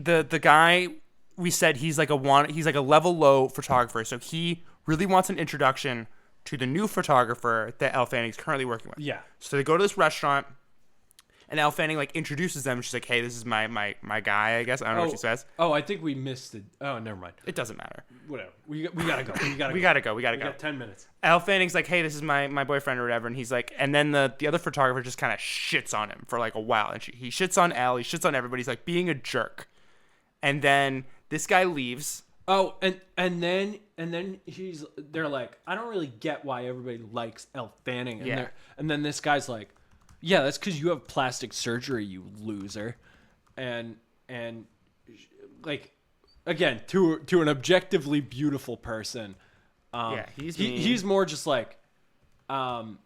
we said he's like a level low photographer, so he really wants an introduction to the new photographer that Elle Fanning's currently working with.
Yeah.
So they go to this restaurant, and Elle Fanning like introduces them. She's like, "Hey, this is my guy." I guess I don't know what she says.
Oh, I think we missed it. Oh, never mind.
It doesn't matter.
Whatever. We gotta go. We gotta go.
We gotta
We
go.
got 10 minutes.
Elle Fanning's like, "Hey, this is my boyfriend or whatever," and he's like, and then the other photographer just kind of shits on him for like a while, and he shits on Elle, he shits on everybody, he's like being a jerk, and then this guy leaves.
Oh, and then they're like, I don't really get why everybody likes Elle Fanning, and then this guy's like, yeah, that's because you have plastic surgery, you loser, and like, again, to an objectively beautiful person. He's more just like, and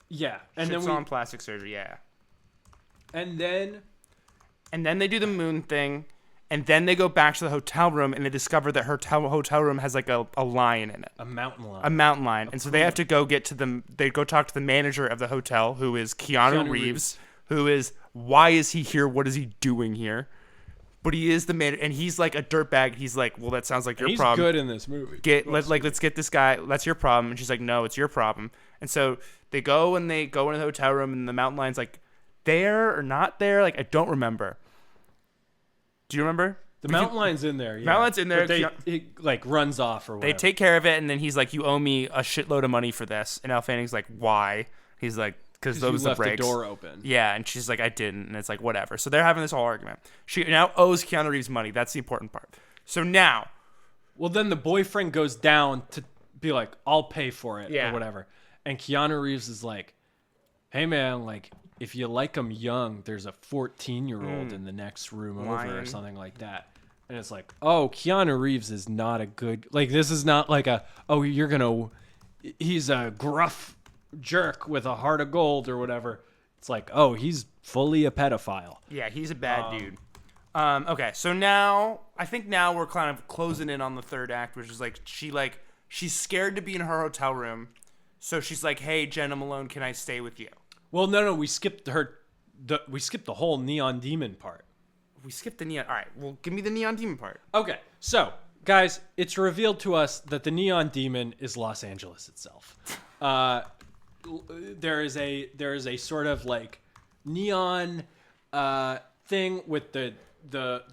then
Shits on plastic surgery,
and then
they do the moon thing, and then they go back to the hotel room, and they discover that her hotel room has like a lion in it,
a mountain lion,
and so they have to go they go talk to the manager of the hotel, who is Keanu Reeves, who is, why is he here? What is he doing here? but he is the man, and he's like a dirtbag. He's like, well, that sounds like your
He's
problem.
good in this movie.
Let's get this guy. That's your problem. And she's like, no, it's your problem. And so they go into the hotel room, and the mountain lion's like, there or not there? Like, I don't remember. Do you remember?
The mountain lion's in there. Yeah.
Mountain lion's in there.
But it like runs off or whatever.
They take care of it, and then he's like, you owe me a shitload of money for this. And Elle Fanning's like, why? He's like, because those
you
are
left
the breaks.
the door open.
Yeah, and she's like, I didn't. And it's like, whatever. So they're having this whole argument. She now owes Keanu Reeves money. That's the important part. So now.
Well, then the boyfriend goes down to be like, I'll pay for it
Yeah.
or whatever. And Keanu Reeves is like, hey, man, like, if you like them young, there's a 14-year-old in the next room over or
Lion.
something like that. And it's like, oh, Keanu Reeves is not a good, like, this is not like he's a gruff jerk with a heart of gold or whatever. It's like, oh, he's fully a pedophile.
Yeah, he's a bad dude. Okay, so now I think now we're kind of closing in on the third act, which is like she's scared to be in her hotel room, so she's like, "Hey, Jenna Malone, can I stay with you?"
Well, no, we skipped we skipped the whole neon demon part.
We skipped the neon. All right, well, give me the neon demon part.
Okay, so guys, it's revealed to us that the neon demon is Los Angeles itself. There is a sort of like neon thing with the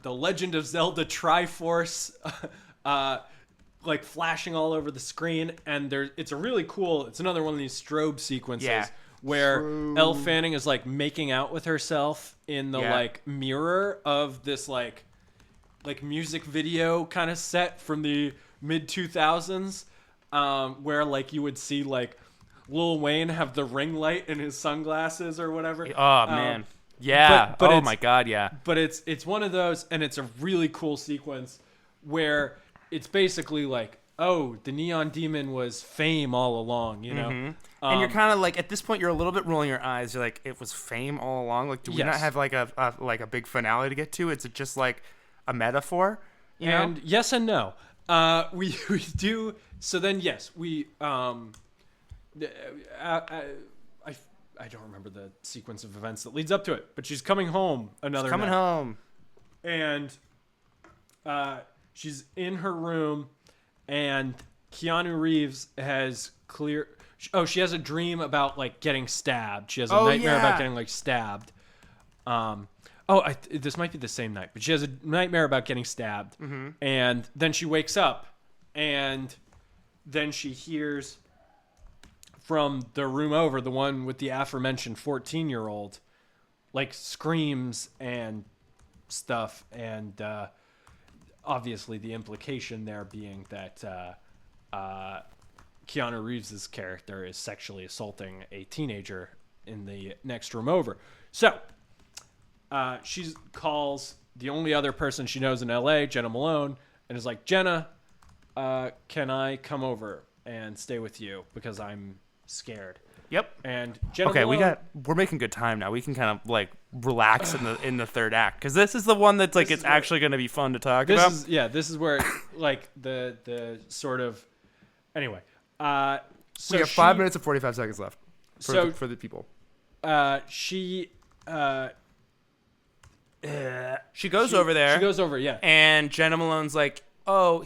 Legend of Zelda Triforce like flashing all over the screen, and it's another one of these strobe sequences.
Yeah.
Where Elle Fanning is like making out with herself in the
Yeah.
like mirror of this like music video kind of set from the mid 2000s, where like you would see like Lil Wayne have the ring light in his sunglasses or whatever.
Oh man, yeah.
but
oh
it's-
my god, yeah.
But it's one of those, and it's a really cool sequence where it's basically like, oh, the neon demon was fame all along, you know.
And you're kind of like, at this point, you're a little bit rolling your eyes. You're like, it was fame all along. Like, do we not
Yes.
have like a big finale to get to? Is it just like a metaphor? You know?
And yes and no. We do. So then, yes, we. I don't remember the sequence of events that leads up to it, but she's coming home another
Coming
night.
home.
And she's in her room, and Keanu Reeves has she has a dream about like getting stabbed. She has a nightmare about getting like stabbed. This might be the same night, but she has a nightmare about getting stabbed. And then she wakes up, and then she hears from the room over, the one with the aforementioned 14-year-old, like screams and stuff. And obviously the implication there being that Keanu Reeves' character is sexually assaulting a teenager in the next room over. So she calls the only other person she knows in LA, Jenna Malone, and is like, Jenna, can I come over and stay with you because I'm scared?
Yep.
And Jenna
Okay,
Malone,
we're making good time now. We can kind of like relax in the third act, because this is the one that's like it's actually going to be fun to talk about.
This is where like the sort of anyway. So
We have 5 minutes and 45 seconds left for the people.
She
She goes over there.
She goes over, yeah.
And Jenna Malone's like, oh,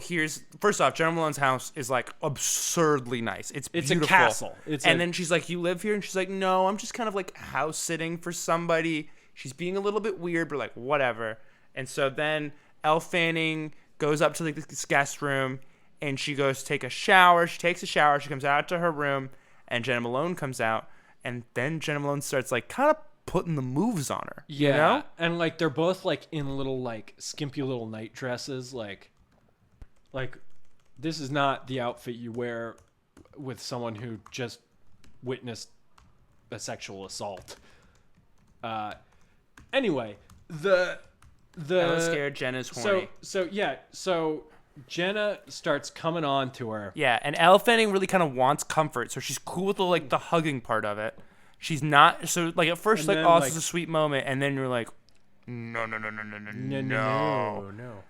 first off, Jenna Malone's house is like absurdly nice. It's beautiful.
a castle.
Then she's like, you live here? And she's like, no, I'm just kind of like house sitting for somebody. She's being a little bit weird, but like whatever. And so then Elle Fanning goes up to like this guest room, and she goes to take a shower. She takes a shower. She comes out to her room, and Jenna Malone comes out. And then Jenna Malone starts like kind of putting the moves on her.
Yeah,
You know?
and like they're both like in little like skimpy little night dresses, like this is not the outfit you wear with someone who just witnessed a sexual assault. Anyway, the
Ella's scared. Jenna's horny.
so Jenna starts coming on to her.
Yeah, and Elle Fanning really kind of wants comfort, so she's cool with the hugging part of it. She's not so like at first
And
like,
then,
oh,
like-
this is a sweet moment, and then you're like, no.
No.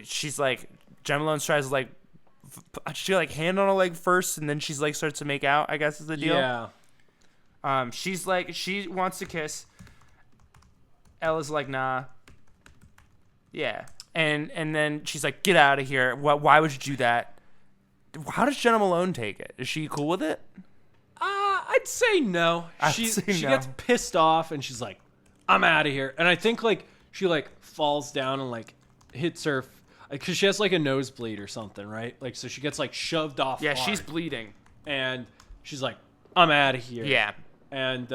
She's like, Jenna Malone tries to like, she like hand on her leg first, and then she's like starts to make out. I guess is the deal.
Yeah.
She's like, she wants to kiss. Ella's like, nah. Yeah. And then she's like, get out of here. Why would you do that? How does Jenna Malone take it? Is she cool with it?
I'd say no. She
say no.
gets pissed off and she's like, I'm out of here. And I think like she like falls down and like hits her because she has like a nosebleed or something, right? Like so she gets like shoved off.
Yeah,
hard,
she's bleeding.
and she's like, I'm out of here.
Yeah.
And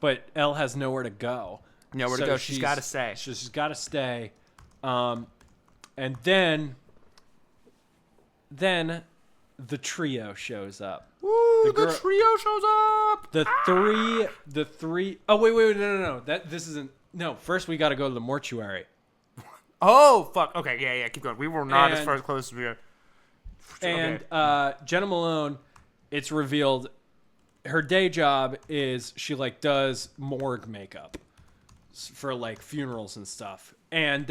but Elle has nowhere to go.
Nowhere to go. She's got to stay.
She's got to stay. And then the trio shows up.
Woo,
The
the trio shows up.
The three. Oh wait, no. This isn't. No, first we got to go to the mortuary.
Oh fuck. Okay, yeah. Keep going. We were not as
And-
far as close as we are.
And
Okay.
Jenna Malone, it's revealed her day job is she like does morgue makeup for like funerals and stuff. And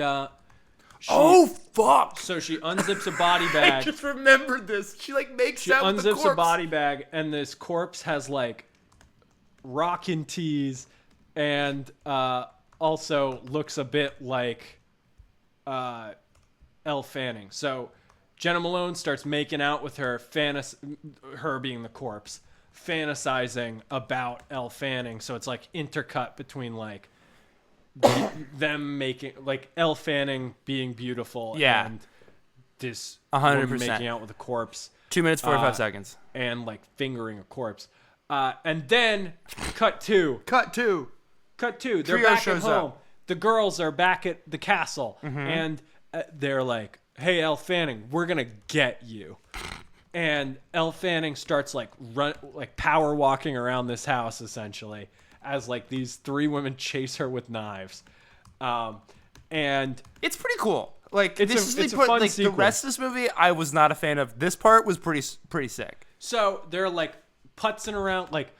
Oh fuck.
so she unzips a body
I
bag.
just remembered this. She like makes
She
out with the
unzips
corpse.
a body bag, and this corpse has like rockin' tees, and also looks a bit like Elle Fanning. So Jenna Malone starts making out with her, her being the corpse, fantasizing about Elle Fanning. So it's like intercut between like them making like Elle Fanning being beautiful,
Yeah.
and this
100%.
woman making out with a corpse.
2 minutes 45 seconds.
And like fingering a corpse. And then cut two.
Cut two.
They're
Trio
back at
shows
home.
up.
The girls are back at the castle,
Mm-hmm.
and they're like, "Hey, Elle Fanning, we're gonna get you." And Elle Fanning starts like power walking around this house essentially, as like these three women chase her with knives. And
It's pretty cool. Like
It's
this
a
is the
fun
part, like
sequence.
the rest of this movie I was not a fan of. This part was pretty sick.
so they're like putzing around, like,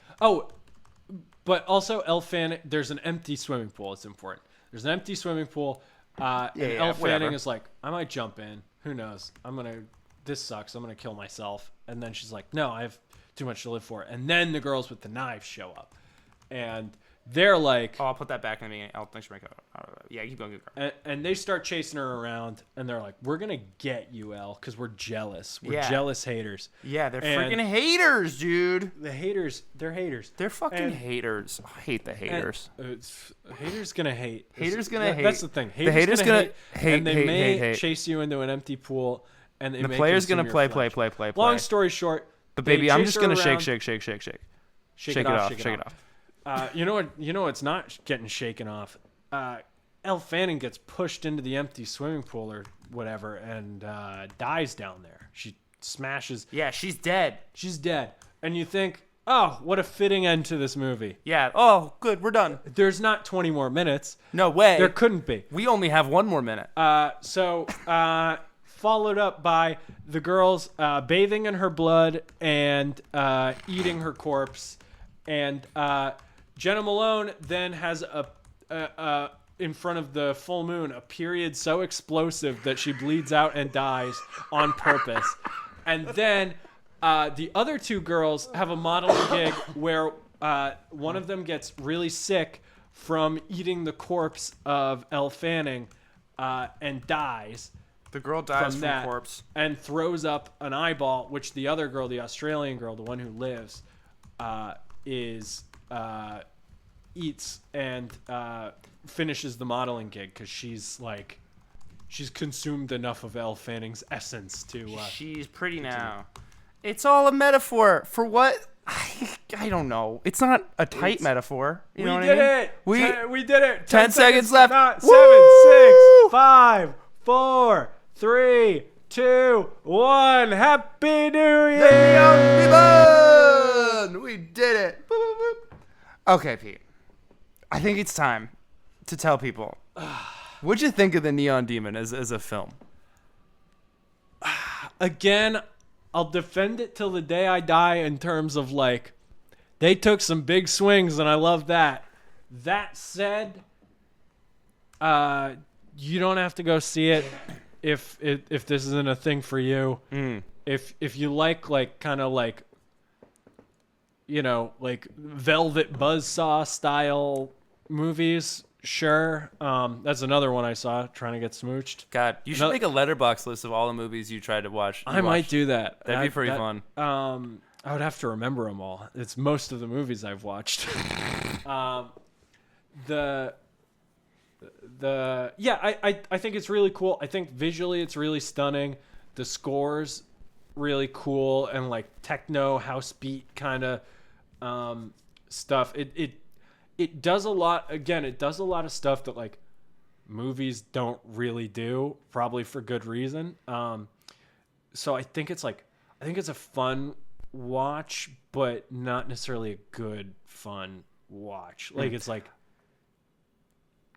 but also Elle Fanning, there's an empty swimming pool. It's important. There's an empty swimming pool. And Elle
whatever.
Fanning is like, I might jump in. Who knows? This sucks. I'm going to kill myself. And then she's like, no, I have too much to live for. And then the girls with the knives show up. And they're like,
Oh, I'll put that back in the beginning. Oh, thanks for making yeah, keep going.
and they start chasing her around. And they're like, we're going to get you, Elle, because we're jealous. We're
Yeah.
jealous haters.
Yeah, they're
And
freaking haters, dude.
The haters, they're haters.
They're fucking
And-
haters. I hate the haters.
Haters gonna hate.
Haters gonna hate.
That's the thing.
The haters gonna hate,
and they
hate,
may
hate.
chase you into an empty pool, and they
The
may
player's
consume
gonna
your
play.
flesh. Long story short,
But
they
baby, I'm
chase
just
her
gonna
around,
shake it off.
You know what's not getting shaken off. Elle Fanning gets pushed into the empty swimming pool or whatever, and dies down there. She smashes.
Yeah, she's dead.
She's dead, and you think, oh, what a fitting end to this movie.
Yeah. Oh, good. We're done.
There's not 20 more minutes.
No way.
There couldn't be.
We only have 1 more minute.
So followed up by the girls bathing in her blood and eating her corpse, and Jenna Malone then has a in front of the full moon a period so explosive that she bleeds out and dies on purpose, and then the other two girls have a modeling gig where one of them gets really sick from eating the corpse of Elle Fanning and dies.
The girl dies
From
from
that,
corpse.
and throws up an eyeball, which the other girl, the Australian girl, the one who lives, eats and finishes the modeling gig because she's consumed enough of Elle Fanning's essence to.
She's pretty now. It's all a metaphor for what? I don't know. It's not a tight metaphor. You know what I mean?
We did it.
10 seconds left.
Not,
Woo!
7, 6, 5, 4, 3, 2, 1. Happy New Year!
We did it. Boop, boop, boop. Okay, Pete. I think it's time to tell people. What'd you think of the Neon Demon as a film?
Again, I'll defend it till the day I die in terms of like, they took some big swings and I love that. That said, you don't have to go see it if this isn't a thing for you. If you like kind of like, you know, like Velvet Buzzsaw style movies, Sure. That's another one I saw. Trying to get smooched.
God, you should
No-
make a letterbox list of all the movies you tried to watch.
I might do that.
That'd be pretty fun.
I would have to remember them all. It's most of the movies I've watched. I think it's really cool. I think visually it's really stunning. The score's really cool and like techno house beat kind of stuff. It does a lot. Again, it does a lot of stuff that like movies don't really do, probably for good reason. So I think it's a fun watch, but not necessarily a good fun watch. Like it's like,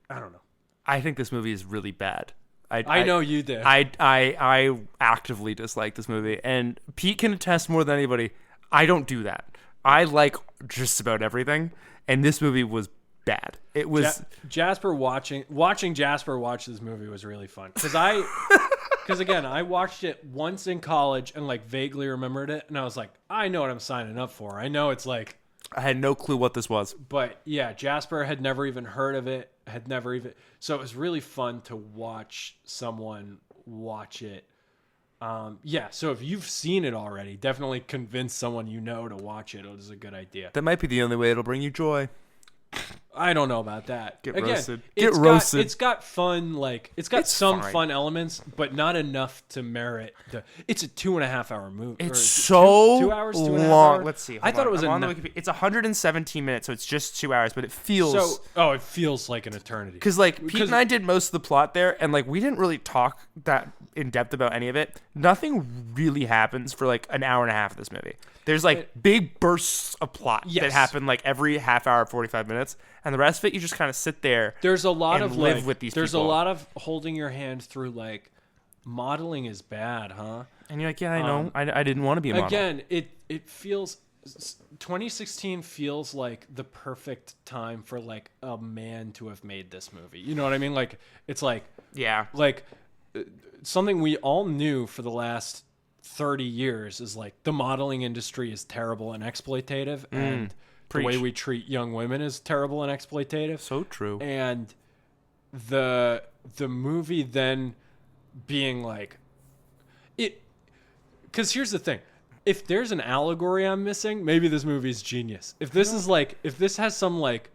I don't know.
I think this movie is really bad.
I know you did.
I actively dislike this movie, and Pete can attest more than anybody. I don't do that. I like just about everything, and this movie was bad. It was
Jasper watching Jasper watch this movie was really fun because again I watched it once in college and like vaguely remembered it, and I was like, I know what I'm signing up for. I know it's like,
I had no clue what this was.
but yeah, Jasper had never even heard of it. So it was really fun to watch someone watch it. So if you've seen it already, definitely convince someone you know to watch it. It was a good idea.
That might be the only way it'll bring you joy.
I don't know about that.
Get
Again,
roasted.
it's
Get
got-
roasted.
It's got fun, like it's got
It's
some
fine.
fun elements, but not enough to merit the. It's a 2.5 hour movie.
It's
or is it
so
2 hours, 2.5
long.
hours?
Let's see.
I thought it was
I'm
a
on the
ni-
Wikipedia. It's 117 minutes, so it's just 2 hours, but it feels
it feels like an eternity.
Because like Pete and I did most of the plot there, and like we didn't really talk that in depth about any of it. Nothing really happens for like an hour and a half of this movie. There's like big bursts of plot that
Yes.
happen like every half hour, 45 minutes, and the rest of it you just kind of sit there.
There's a lot
and
of
live
like,
with these
There's
people.
a lot of holding your hand through like modeling is bad, huh?
And you're like, yeah, I know. I didn't want to be a model.
Again, it feels 2016 feels like the perfect time for like a man to have made this movie. You know what I mean? Like it's like
yeah.
something we all knew for the last 30 years is like the modeling industry is terrible and exploitative, and the way
preach.
we treat young women is terrible and exploitative.
So true.
And the movie then being like it, because here's the thing, if there's an allegory I'm missing, maybe this movie's genius. If this is like, if this has some like,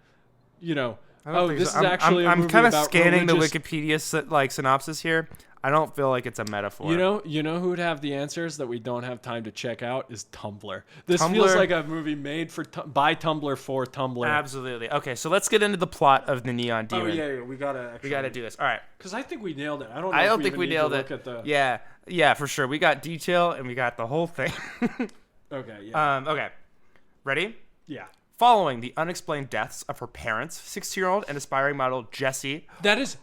you know, this is actually a
I'm
movie
kind of
about
scanning the
religious-
Wikipedia synopsis here. I don't feel like it's a metaphor.
You know who would have the answers that we don't have time to check out is Tumblr. This
Tumblr-
feels like a movie made by Tumblr for Tumblr.
Absolutely. Okay, so let's get into the plot of the Neon
Oh
Demon.
yeah, we gotta.
We got to do this. All right.
Because I think we nailed it. I don't. Know
I
if
don't think
even
we
need to
nailed
look
it.
At the...
Yeah, for sure. We got detail and we got the whole thing.
Okay. Yeah.
Okay. Ready?
Yeah.
Following the unexplained deaths of her parents, 16-year-old and aspiring model Jessie.
That is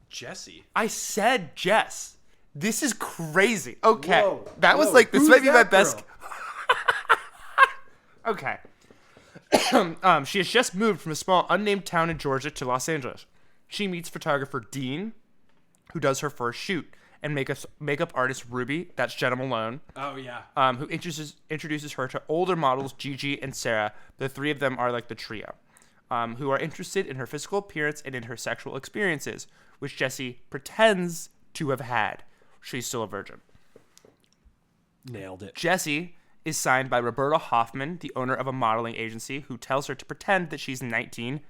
Jessie.
I said Jess. This is crazy. Okay.
Whoa,
that was
whoa.
like, this
Who's
might be my
that
best.
girl?
Okay. She has just moved from a small unnamed town in Georgia to Los Angeles. She meets photographer Dean, who does her first shoot, and makeup artist Ruby, that's Jenna Malone,
Oh yeah.
who introduces her to older models Gigi and Sarah. The three of them are like the trio, who are interested in her physical appearance and in her sexual experiences, which Jessie pretends to have had. She's still a virgin.
Nailed it.
Jessie is signed by Roberta Hoffman, the owner of a modeling agency, who tells her to pretend that she's 19,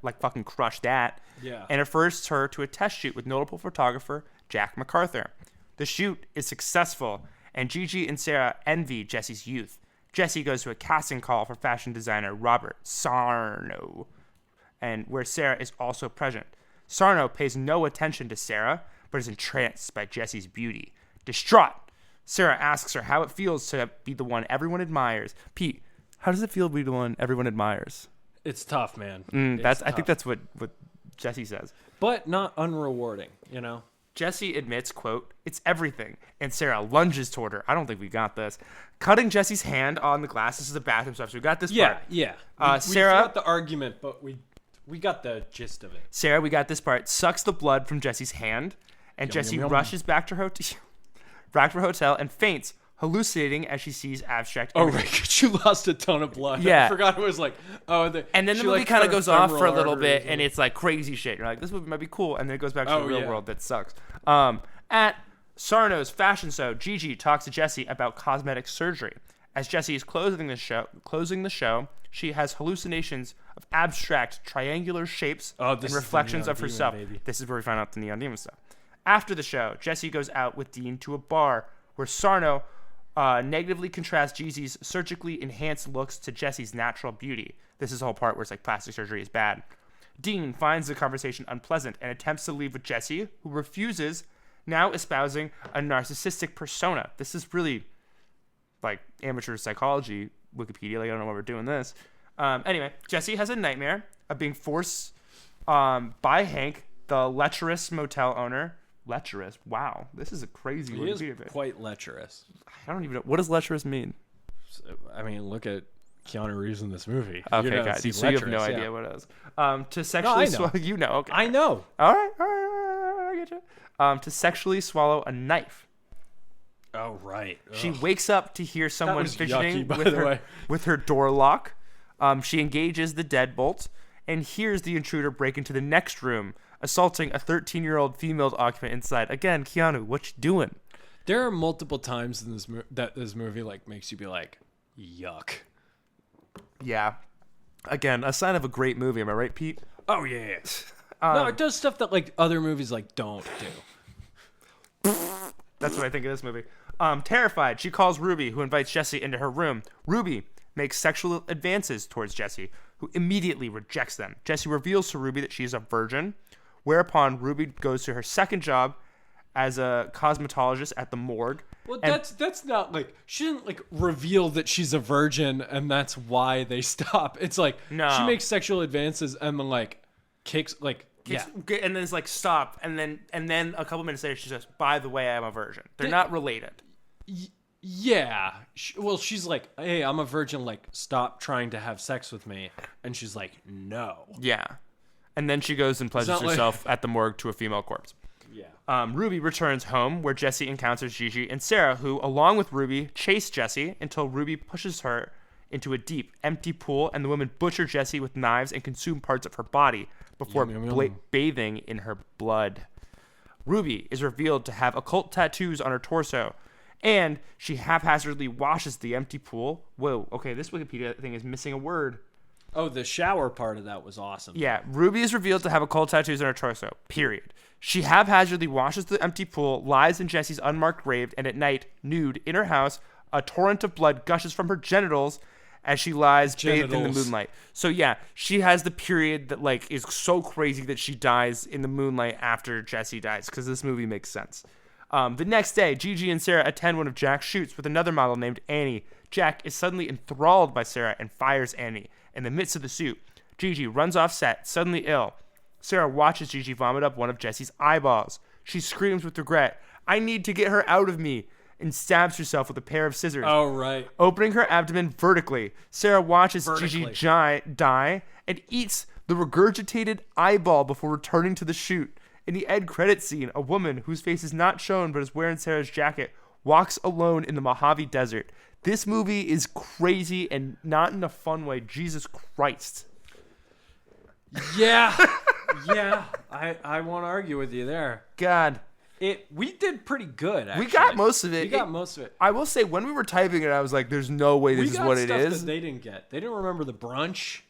like fucking crush that,
Yeah.
and refers her to a test shoot with notable photographer Jack MacArthur. The shoot is successful, and Gigi and Sarah envy Jessie's youth. Jessie goes to a casting call for fashion designer Robert Sarno, and where Sarah is also present. Sarno pays no attention to Sarah, but is entranced by Jessie's beauty. Distraught, Sarah asks her how it feels to be the one everyone admires. Pete, how does it feel to be the one everyone admires?
It's tough, man.
I think that's what Jessie says.
But not unrewarding. You know.
Jessie admits, quote, "It's everything," and Sarah lunges toward her. I don't think we got this. Cutting Jessie's hand on the glass. This is the bathroom stuff, so we got this part.
Yeah. We
Sarah-
got the argument, but we got the gist of it.
Sarah, we got this part, sucks the blood from Jesse's hand, and Jessie
yum.
rushes back to her hotel and faints, hallucinating as she sees abstract
Oh,
images.
right. 'Cause she lost a ton of blood.
Yeah.
I forgot it was like, and
And then the movie kind of goes off for a little bit, and it's like crazy shit. You're like, this movie might be cool, and then it goes back to the real world that sucks. At Sarno's fashion show, Gigi talks to Jesse about cosmetic surgery. As Jesse is closing the show, she has hallucinations of abstract triangular shapes and
this is the
reflections
Neon
of
Demon,
herself.
baby.
This is where we find out the Neon Demon stuff. After the show, Jesse goes out with Dean to a bar where Sarno negatively contrasts Gigi's surgically enhanced looks to Jesse's natural beauty. This is the whole part where it's like plastic surgery is bad. Dean finds the conversation unpleasant and attempts to leave with Jesse, who refuses, now espousing a narcissistic persona. This is really like amateur psychology, Wikipedia. Like, I don't know why we're doing this. Anyway, Jesse has a nightmare of being forced by Hank, the lecherous motel owner. Lecherous? Wow, this is a crazy
He is
Wikipedia page.
quite lecherous.
I don't even know. What does lecherous mean?
I mean, look at Keanu Reeves in this movie.
Okay,
You know,
guys.
he's
So you have no
lecherous,
idea
yeah.
what it is. To sexually
I know.
swallow. You know. Okay.
I know.
All right. I get you. To sexually swallow a knife.
Oh, right.
She wakes up to hear someone
was
fidgeting
yucky, by
with
the
her
way.
with her door lock. She engages the deadbolt and hears the intruder break into the next room, assaulting a 13-year-old female occupant inside. Again, Keanu, what you doing?
There are multiple times in this movie like makes you be like, yuck.
Yeah. Again, a sign of a great movie. Am I right, Pete?
Oh yeah. No, it does stuff that like other movies like don't do.
That's what I think of this movie. Terrified, she calls Ruby, who invites Jesse into her room. Ruby makes sexual advances towards Jesse, who immediately rejects them. Jesse reveals to Ruby that she is a virgin, whereupon Ruby goes to her second job as a cosmetologist at the morgue.
Well,
And-
that's not like she didn't like reveal that she's a virgin and that's why they stop. It's like
No.
she makes sexual advances and then like kicks like yeah.
And then it's like, stop. And then a couple minutes later, she says, by the way, I'm a virgin. They're not related.
Yeah. Well, she's like, hey, I'm a virgin. Like, stop trying to have sex with me. And she's like, no.
Yeah. And then she goes and pleasures
not like-
herself at the morgue to a female corpse.
Yeah.
Ruby returns home, where Jesse encounters Gigi and Sarah, who, along with Ruby, chase Jesse until Ruby pushes her into a deep, empty pool, and the women butcher Jesse with knives and consume parts of her body before
Yum, yum, yum.
bathing in her blood. Ruby is revealed to have occult tattoos on her torso, and she haphazardly washes the empty pool. Whoa, okay, this Wikipedia thing is missing a word.
Oh, the shower part of that was awesome.
Yeah, Ruby is revealed to have occult tattoos on her torso, period. She haphazardly washes the empty pool, lies in Jesse's unmarked grave, and at night, nude, in her house, a torrent of blood gushes from her genitals as she lies bathed in the
Genitals.
moonlight. So yeah, she has the period that like is so crazy that she dies in the moonlight after Jesse dies, because this movie makes sense. The next day, Gigi and Sarah attend one of Jack's shoots with another model named Annie. Jack is suddenly enthralled by Sarah and fires Annie. In the midst of the shoot, Gigi runs off set, suddenly ill. Sarah watches Gigi vomit up one of Jesse's eyeballs. She screams with regret, "I need to get her out of me," and stabs herself with a pair of scissors.
Oh, right.
Opening her abdomen vertically, Sarah watches Gigi
Vertically.
die and eats the regurgitated eyeball before returning to the shoot. In the end credit scene, a woman whose face is not shown but is wearing Sarah's jacket walks alone in the Mojave Desert. This movie is crazy and not in a fun way. Jesus Christ.
Yeah. Yeah. I won't argue with you there.
God.
We did pretty good, actually.
We got most of it.
We got most of it.
I will say, when we were typing it, I was like, there's no way this is what it
stuff
is.
that they didn't get. They didn't remember the brunch.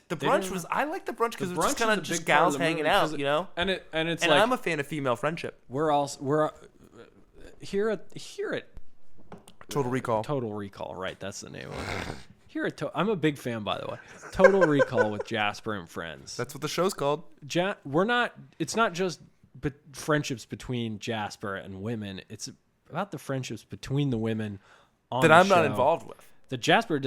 The
They
brunch
didn't-
was, I like the brunch because
The
it's just
brunch
kind
is
of
a
just
big part of
gals
the
hanging
movie,
out,
'cause
you know?
And it's
And
like
I'm a fan of female friendship.
we're here at
Total Recall.
Total Recall, right? That's the name of it. Here at I'm a big fan, by the way. Total Recall with Jasper and friends.
That's what the show's called.
We're not. It's not just friendships between Jasper and women. It's about the friendships between the women on
That
the
I'm not
show.
involved with.
That Jasper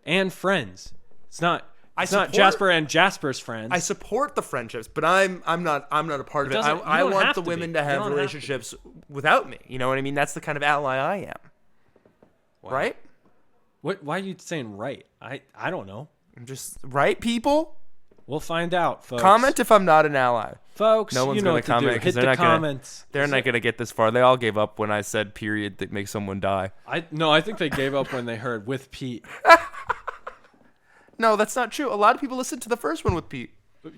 and friends. It's not not
support-
Jasper and Jasper's friends.
I support the friendships, but I'm not a part of it.
doesn't- you
I
don't
want
have
the
to
women
be.
to
You
have
don't have to
relationships without me. You know what I mean? That's the kind of ally I am. Right?
Why are you saying right? I don't know.
I'm just right, people.
We'll find out, folks.
Comment if I'm not an ally.
Folks,
No one's
you know
gonna
what to
comment
do.
'cause
Hit
they're
the
not gonna-
comments.
They're not gonna get this far. They all gave up when I said period that makes someone die.
I think they gave up when they heard with Pete.
No, that's not true. A lot of people listened to the first one with Pete.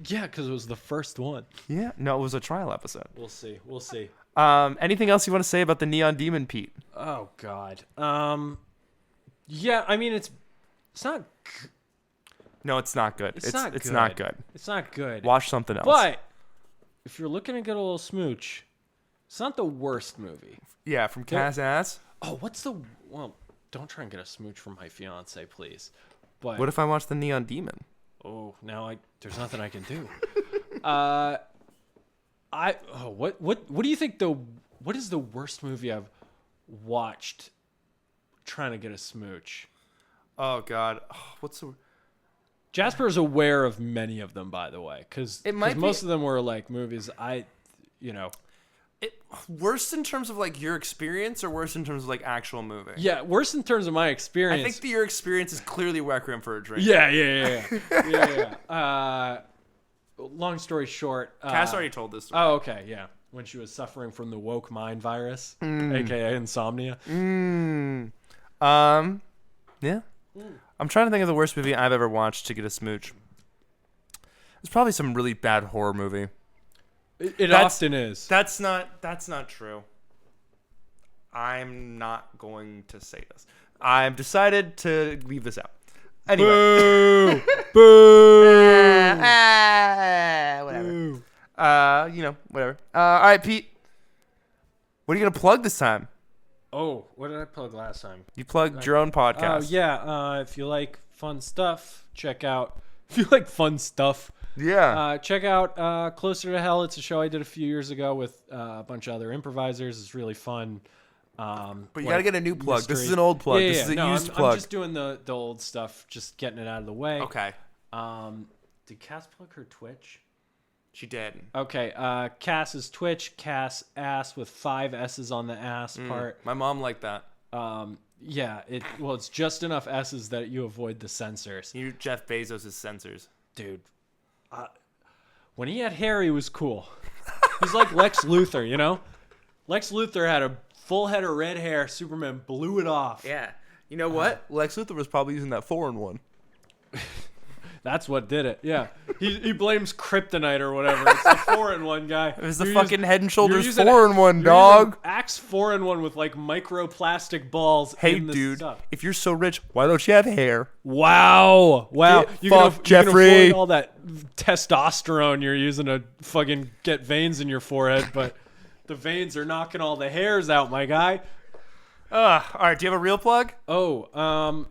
Yeah, because it was the first one.
Yeah. No, it was a trial episode.
We'll see. We'll see.
Anything else you want to say about the Neon Demon, Pete?
Oh God. Yeah, I mean it's not.
No, it's not good.
It's not.
It's
good.
not good.
It's not good.
Watch something else.
But if you're looking to get a little smooch, it's not the worst movie.
Yeah, from Cass Ass.
Oh, well, don't try and get a smooch from my fiance, please. But
What if I watch the Neon Demon?
oh, now there's nothing I can do. What do you think what is the worst movie I've watched trying to get a smooch?
Oh God, what's the?
Jasper is aware of many of them, by the way, because
It might be-
most of them were like movies
Worst in terms of like your experience, or worse in terms of like actual movie?
yeah, worse in terms of my experience.
I think that your experience is clearly Requiem for a Dream.
yeah. Long story short,
Cass already told this.
Oh, okay, yeah. When she was suffering from the woke mind virus, aka insomnia.
Yeah. I'm trying to think of the worst movie I've ever watched to get a smooch. It's probably some really bad horror movie.
It often is.
That's not true. I'm not going to say this. I've decided to leave this out. Anyway. Whatever. Whatever. All right, Pete. What are you gonna plug this time?
Oh, what did I plug last time?
You plugged your own podcast.
Oh yeah. If you like fun stuff, check out. If you like fun stuff,
Yeah.
check out Closer to Hell. It's a show I did a few years ago with a bunch of other improvisers. It's really fun.
But you gotta get a new plug. This is an old plug.
Yeah,
This is a
no,
used
I'm
plug.
just doing the old stuff, just getting it out of the way.
Okay.
Did Cass plug her Twitch?
She did.
Okay, Cass's Twitch, Cass Ass with 5 S's on the ass part.
My mom liked that.
Yeah, it's just enough S's that you avoid the censors.
You Jeff Bezos' censors.
Dude, when he had hair, he was cool. He's like Lex Luthor, you know? Lex Luthor had a full head of red hair. Superman blew it off.
Yeah. You know what? Lex Luthor was probably using that 4-in-1.
That's what did it. Yeah. He blames kryptonite or whatever. It's the 4-in-1 guy.
It was the fucking Head and Shoulders
using
4-in-1, dog.
Axe 4-in-1 with like microplastic balls.
Hey,
in the
dude,
stuff.
if you're so rich, why don't you have hair?
Wow.
Get
You
fucked,
can
Jeffrey.
avoid all that testosterone you're using to fucking get veins in your forehead, but the veins are knocking all the hairs out, my guy.
All right, do you have a real plug?
Oh,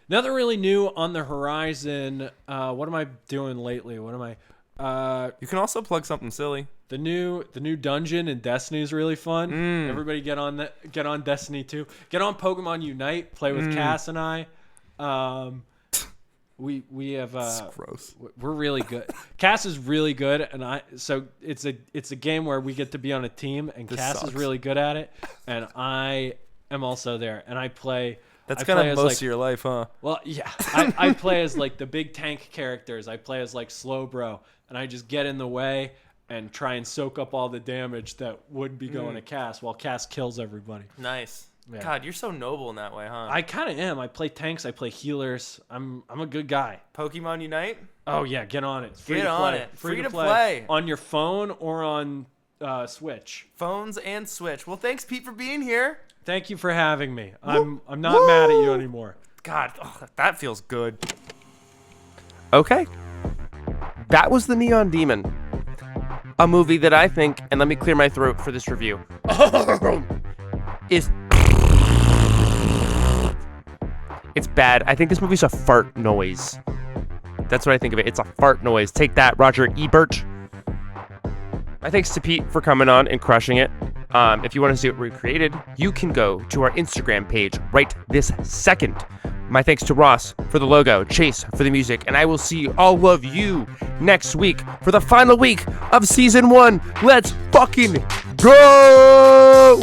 nothing really new on the horizon. What am I doing lately? What am I?
You can also plug something silly.
The new dungeon in Destiny is really fun. Everybody get on Destiny 2. Get on Pokemon Unite. Play with Cass and I. We have
Gross.
we're really good. Cass is really good, and so it's a game where we get to be on a team, and Cass
sucks.
is really good at it, and I am also there, and I play.
That's
I
kind
play
of
as,
most
like,
of your life, huh?
Well, yeah. I play as like the big tank characters. I play as like Slowbro, and I just get in the way and try and soak up all the damage that would be going to Cass while Cass kills everybody.
Nice.
Yeah.
God, you're so noble in that way, huh?
I kind of am. I play tanks. I play healers. I'm a good guy.
Pokemon Unite?
Oh yeah, get on it. Free
Get
to
on
play.
it. Free to play.
On your phone or on Switch.
Phones and Switch. Well, thanks, Pete, for being here.
Thank you for having me. I'm not mad at you anymore.
God, that feels good.
Okay. That was The Neon Demon. A movie that I think, and let me clear my throat for this review, is... It's bad. I think this movie's a fart noise. That's what I think of it. It's a fart noise. Take that, Roger Ebert. My thanks to Pete for coming on and crushing it. If you want to see it recreated, you can go to our Instagram page right this second. My thanks to Ross for the logo, Chase for the music, and I will see all of you next week for the final week of season 1. Let's fucking go!